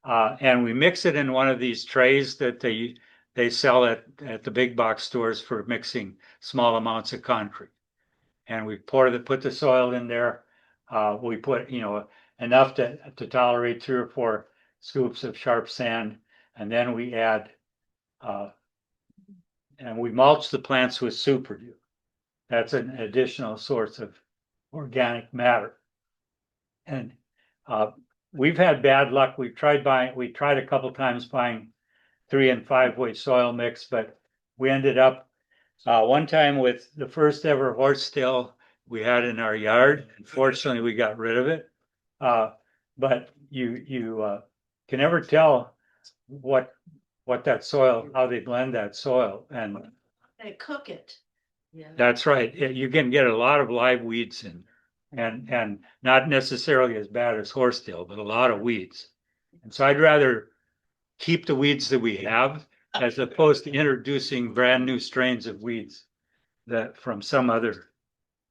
and we mix it in one of these trays that they sell at the big box stores for mixing small amounts of concrete. And we put the soil in there. We put enough to tolerate 3 or 4 scoops of sharp sand, and then we add and we mulch the plants with super dew. That's an additional source of organic matter. And we've had bad luck. We tried a couple times buying 3 and 5 weight soil mix, but we ended up one time with the first ever horsetail we had in our yard. Unfortunately, we got rid of it. But you can never tell what that soil, how they blend that soil, and cook it. Yeah. that's right. You can get a lot of live weeds in, and not necessarily as bad as horsetail, but a lot of weeds. And so I'd rather keep the weeds that we have as opposed to introducing brand new strains of weeds that from some other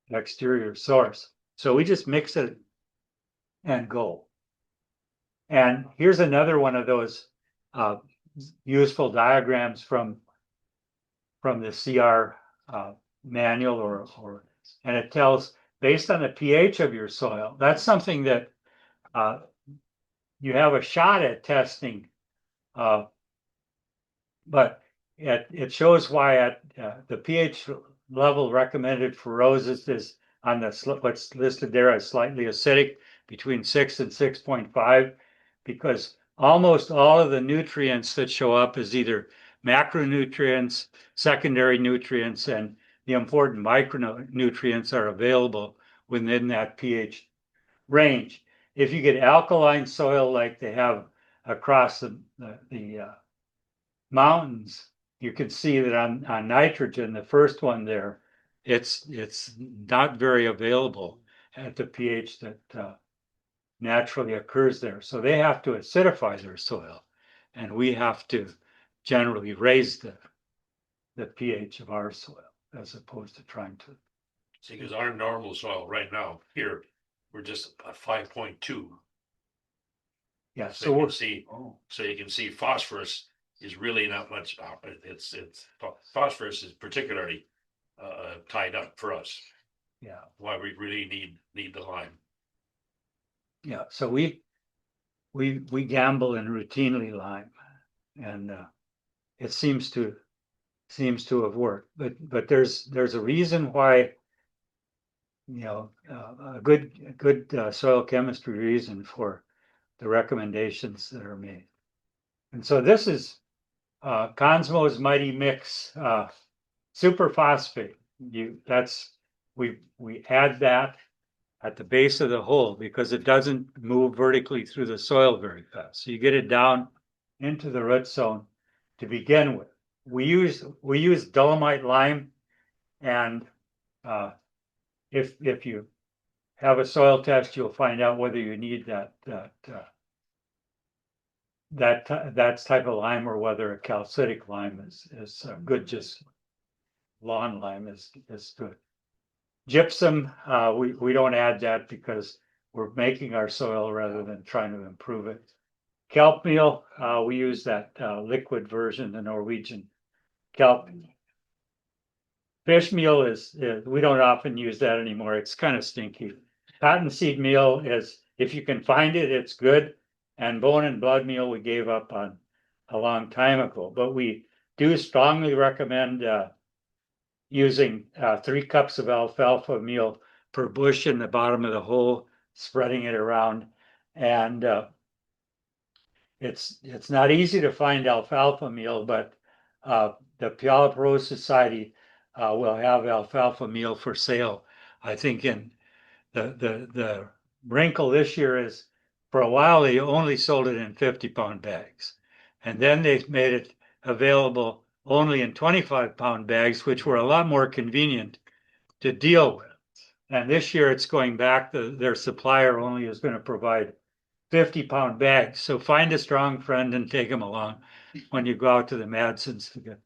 exterior source. So we just mix it and go. And here's another one of those useful diagrams from the CR manual and it tells based on the pH of your soil. That's something that you have a shot at testing, but it shows why at the pH level recommended for roses is on what's listed there as slightly acidic between 6 and 6.5, because almost all of the nutrients that show up is either macronutrients, secondary nutrients, and the important micronutrients are available within that pH range. If you get alkaline soil like they have across the mountains, you can see that on nitrogen, the first one there, it's not very available at the pH that naturally occurs there. So they have to acidify their soil, and we have to generally raise the pH of our soil as opposed to trying to. See, because our normal soil right now here, we're just a 5.2. Yeah, So so you we're, can see, so you can see phosphorus is really not much. It's phosphorus is particularly tied up for us. yeah, Why we really need the lime. yeah. So we gamble and routinely lime, and it seems to have worked. But there's a reason why, a good soil chemistry reason for the recommendations that are made. And so this is Consmo's Mighty Mix superphosphate. We add that at the base of the hole because it doesn't move vertically through the soil very fast. So you get it down into the root zone to begin with. We use dolomite lime, and if you have a soil test, you'll find out whether you need that type of lime or whether a calcitic lime is good. Just lawn lime is good. Gypsum, we don't add that because we're making our soil rather than trying to improve it. Kelp meal, we use that liquid version, the Norwegian kelp. Fish meal is we don't often use that anymore. It's kind of stinky. Cottonseed meal is, if you can find it, it's good. And bone and blood meal we gave up on a long time ago, but we do strongly recommend using 3 cups of alfalfa meal per bush in the bottom of the hole, spreading it around. And it's not easy to find alfalfa meal, but the Puyallup Rose Society will have alfalfa meal for sale. I think in the wrinkle this year is, for a while they only sold it in 50-pound bags, and then they made it available only in 25-pound bags, which were a lot more convenient to deal with. And this year it's going back. Their supplier only is going to provide 50-pound bags. So find a strong friend and take them along when you go out to the Madsons to get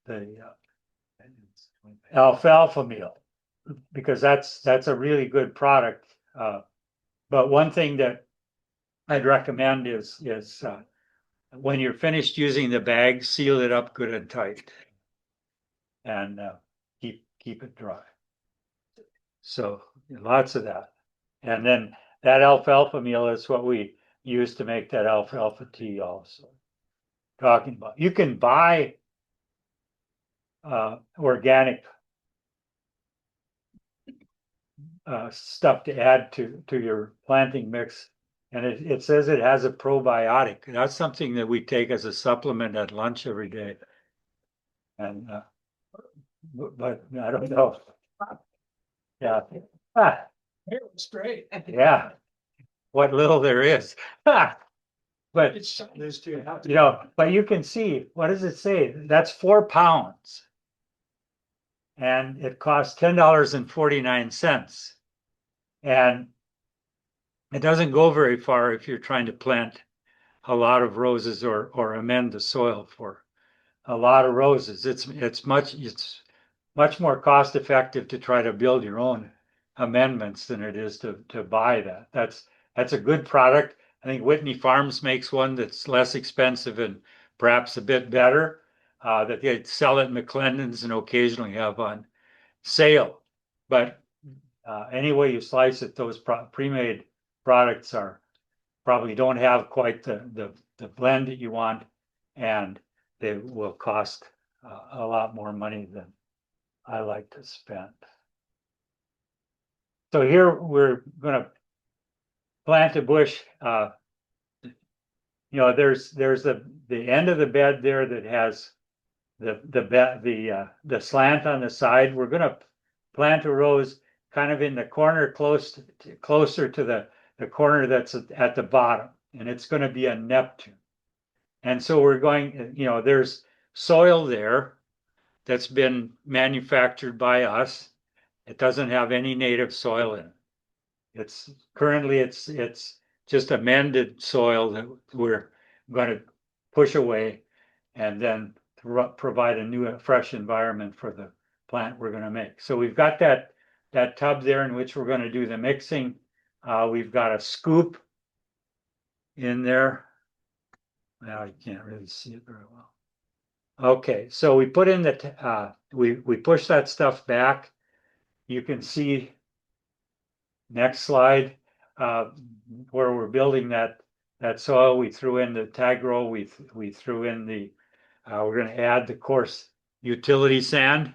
the alfalfa meal, because that's a really good product. But one thing that I'd recommend is when you're finished using the bag, seal it up good and tight, and keep it dry. So lots of that, and then that alfalfa meal is what we use to make that alfalfa tea. Also, talking about, you can buy organic stuff to add to your planting mix, and it says it has a probiotic. That's something that we take as a supplement at lunch every day. And but I don't know. Yeah. It was great. Yeah. What little there is. But It's those two. but you can see, what does it say? That's 4 pounds. And it costs $10.49. And it doesn't go very far if you're trying to plant a lot of roses or amend the soil for a lot of roses. It's much more cost effective to try to build your own amendments than it is to buy that. That's a good product. I think Whitney Farms makes one that's less expensive and perhaps a bit better. That they sell at McClendon's and occasionally have on sale. But any way you slice it, those pre-made products are probably don't have quite the blend that you want, and they will cost a lot more money than I like to spend. So here we're gonna plant a bush. There's the end of the bed there that has the slant on the side. We're gonna plant a rose kind of in the corner closer to the corner that's at the bottom, and it's going to be a Neptune. And so we're going, there's soil there that's been manufactured by us. It doesn't have any native soil in it. It's currently it's just amended soil that we're going to push away and then provide a new fresh environment for the plant we're going to make. So we've got that tub there in which we're going to do the mixing. We've got a scoop in there. Now you can't really see it very well. Okay, so we put in we push that stuff back. You can see next slide where we're building that soil. We threw in the Tagro. We threw in we're going to add the coarse utility sand,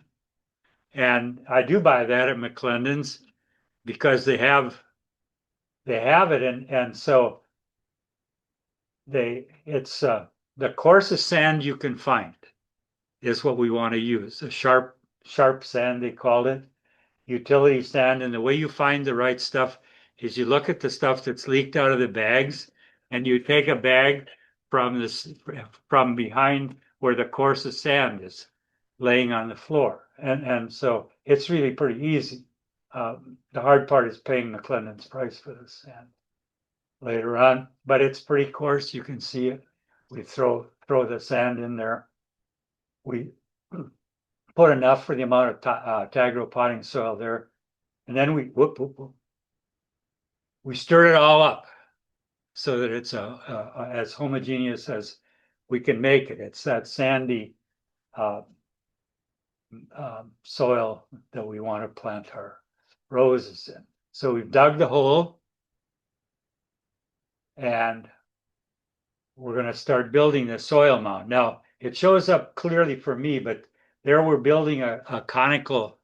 and I do buy that at McClendon's because they have it, and so it's the coarsest sand you can find is what we want to use. A sharp sand, they called it, utility sand. And the way you find the right stuff is you look at the stuff that's leaked out of the bags, and you take a bag from behind where the coarsest sand is laying on the floor. And so it's really pretty easy. The hard part is paying McClendon's price for the sand later on, but it's pretty coarse. You can see it. We throw the sand in there. We put enough for the amount of Tagro potting soil there, and then we stir it all up so that it's as homogeneous as we can make it. It's that sandy soil that we want to plant our roses in. So we've dug the hole, and we're going to start building the soil mound. Now, it shows up clearly for me, but there we're building a conical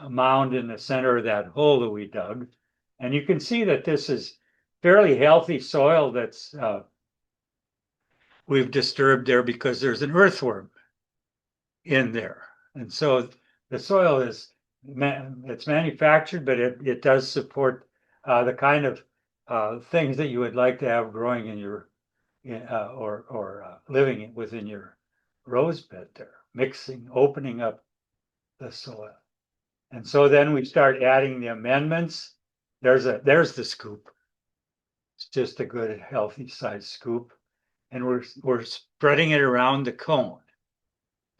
mound in the center of that hole that we dug. And you can see that this is fairly healthy soil that's we've disturbed there because there's an earthworm in there. And so the soil it's manufactured, but it does support the kind of things that you would like to have growing in your or living within your rose bed there, opening up the soil. And so then we start adding the amendments. There's the scoop. It's just a good, healthy size scoop. And we're spreading it around the cone,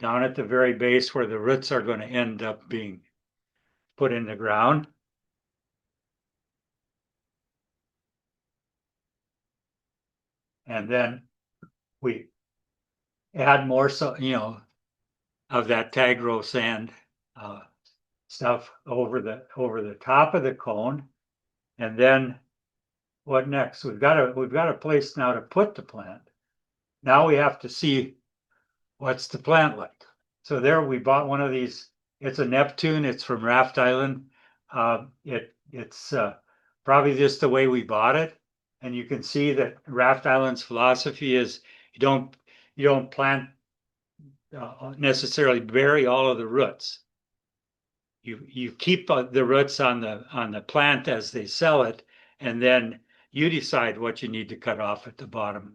down at the very base where the roots are going to end up being put in the ground. And then we add more of that Tagro sand stuff over the top of the cone. And then what next? We've got a place now to put the plant. Now we have to see what's the plant like. So there we bought one of these. It's a Neptune. It's from Raft Island. It's probably just the way we bought it. And you can see that Raft Island's philosophy is you don't plant necessarily bury all of the roots. You keep the roots on the plant as they sell it, and then you decide what you need to cut off at the bottom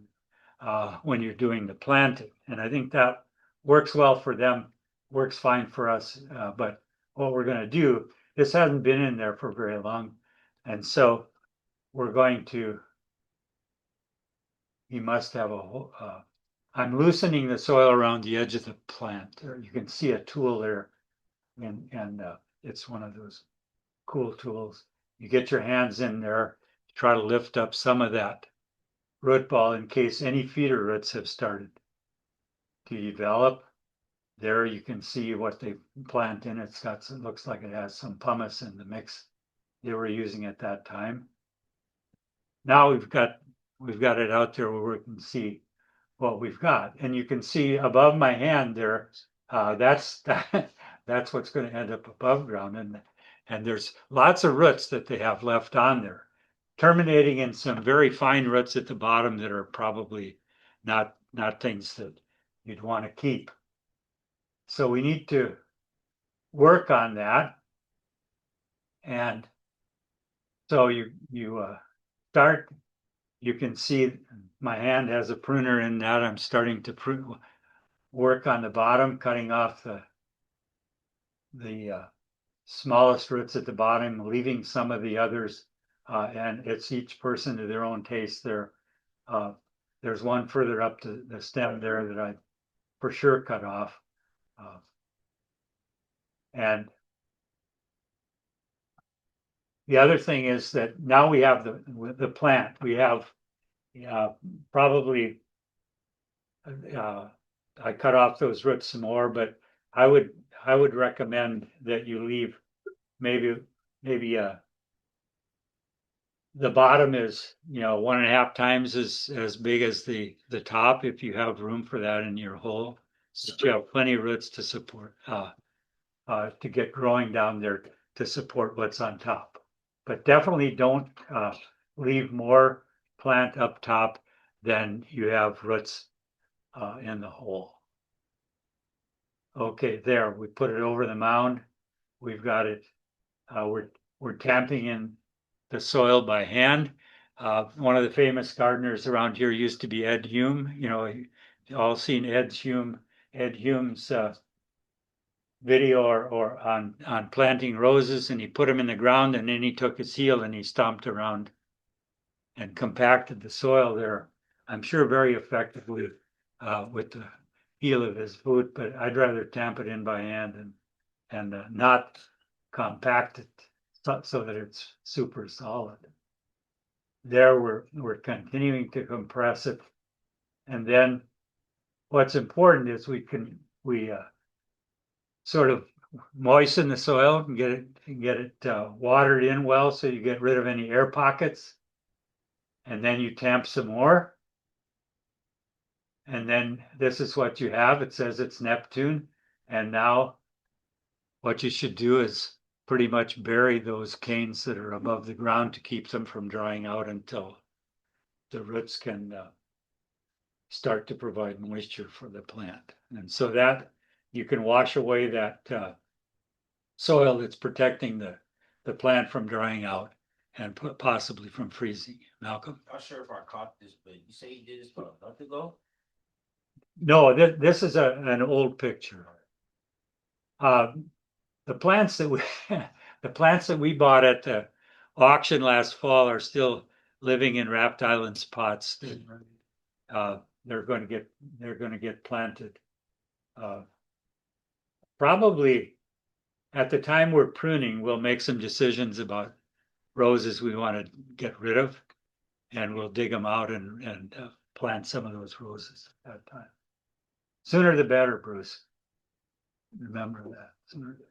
when you're doing the planting. And I think that works well for them, works fine for us. But what we're going to do, this hasn't been in there for very long, and so we're going to. You must have I'm loosening the soil around the edge of the plant. There, you can see a tool there, and it's one of those cool tools. You get your hands in there, try to lift up some of that root ball in case any feeder roots have started to develop. There you can see what they plant in. It looks like it has some pumice in the mix they were using at that time. Now we've got it out there where we can see what we've got, and you can see above my hand there. That's what's going to end up above ground, and there's lots of roots that they have left on there, terminating in some very fine roots at the bottom that are probably not things that you'd want to keep. So we need to work on that. And so you start, you can see my hand has a pruner in that. I'm starting to work on the bottom, cutting off the smallest roots at the bottom, leaving some of the others. And it's each person to their own taste there. There's one further up to the stem there that I for sure cut off. And the other thing is that now we have the plant. We have probably I cut off those roots some more, but I would recommend that you leave maybe the bottom is 1.5 times as big as the top if you have room for that in your hole. So you have plenty of roots to support to get growing down there to support what's on top. But definitely don't leave more plant up top than you have roots in the hole. Okay, there, we put it over the mound. We've got it. We're tamping in the soil by hand. One of the famous gardeners around here used to be Ed Hume. You all seen Ed Hume's video or on planting roses, and he put them in the ground, and then he took his heel and he stomped around and compacted the soil there. I'm sure very effectively with the heel of his boot, but I'd rather tamp it in by hand and not compact it so that it's super solid. There we're continuing to compress it, and then what's important is we sort of moisten the soil and get it watered in well, so you get rid of any air pockets, and then you tamp some more, and then this is what you have. It says it's Neptune, and now what you should do is pretty much bury those canes that are above the ground to keep them from drying out until the roots can start to provide moisture for the plant. And so that you can wash away that soil that's protecting the plant from drying out and possibly from freezing. Malcolm? Not sure if I caught this, but you say you did this about a month ago? No, this is an old picture. The plants that we bought at the auction last fall are still living in Raft Island pots. They're going to get planted. Probably at the time we're pruning, we'll make some decisions about roses we want to get rid of, and we'll dig them out and plant some of those roses at that time. Sooner the better, Bruce. Remember that. Sooner the better.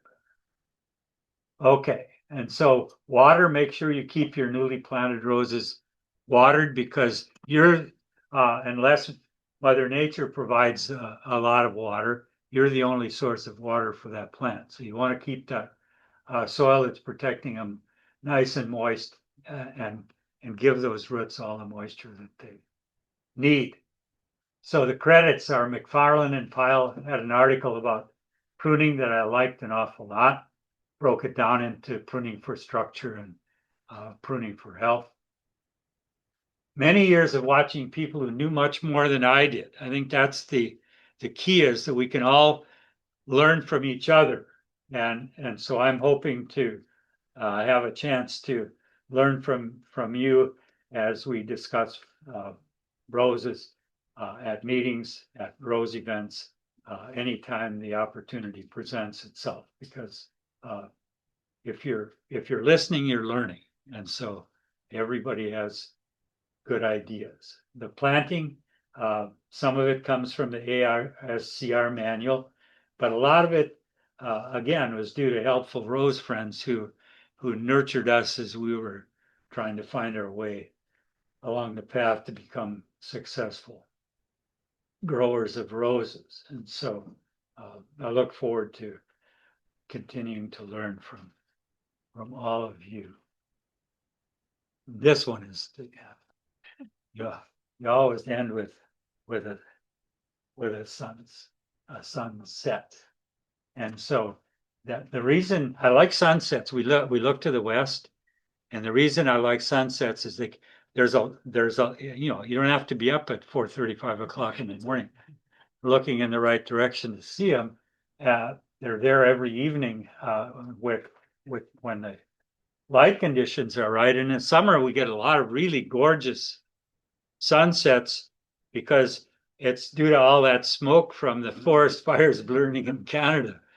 Okay, and so water, make sure you keep your newly planted roses watered, because unless Mother Nature provides a lot of water, you're the only source of water for that plant. So you want to keep that soil that's protecting them nice and moist, and give those roots all the moisture that they need. So the credits are McFarland and Pyle had an article about pruning that I liked an awful lot. Broke it down into pruning for structure and pruning for health. Many years of watching people who knew much more than I did. I think that's the key, is that we can all learn from each other. And so I'm hoping to have a chance to learn from you as we discuss roses at meetings, at rose events, anytime the opportunity presents itself, because if you're listening, you're learning. And so everybody has good ideas. The planting, some of it comes from the ARSCR manual, but a lot of it, again, was due to helpful rose friends who nurtured us as we were trying to find our way along the path to become successful growers of roses. And so I look forward to continuing to learn from all of you. This one is, yeah, you always end with a sunset. And so that the reason I like sunsets, we look to the west, and the reason I like sunsets is that there's a you know, you don't have to be up at 4:30, 5 o'clock in the morning looking in the right direction to see them. They're there every evening with when the light conditions are right. And in summer we get a lot of really gorgeous sunsets because it's due to all that smoke from the forest fires burning in Canada.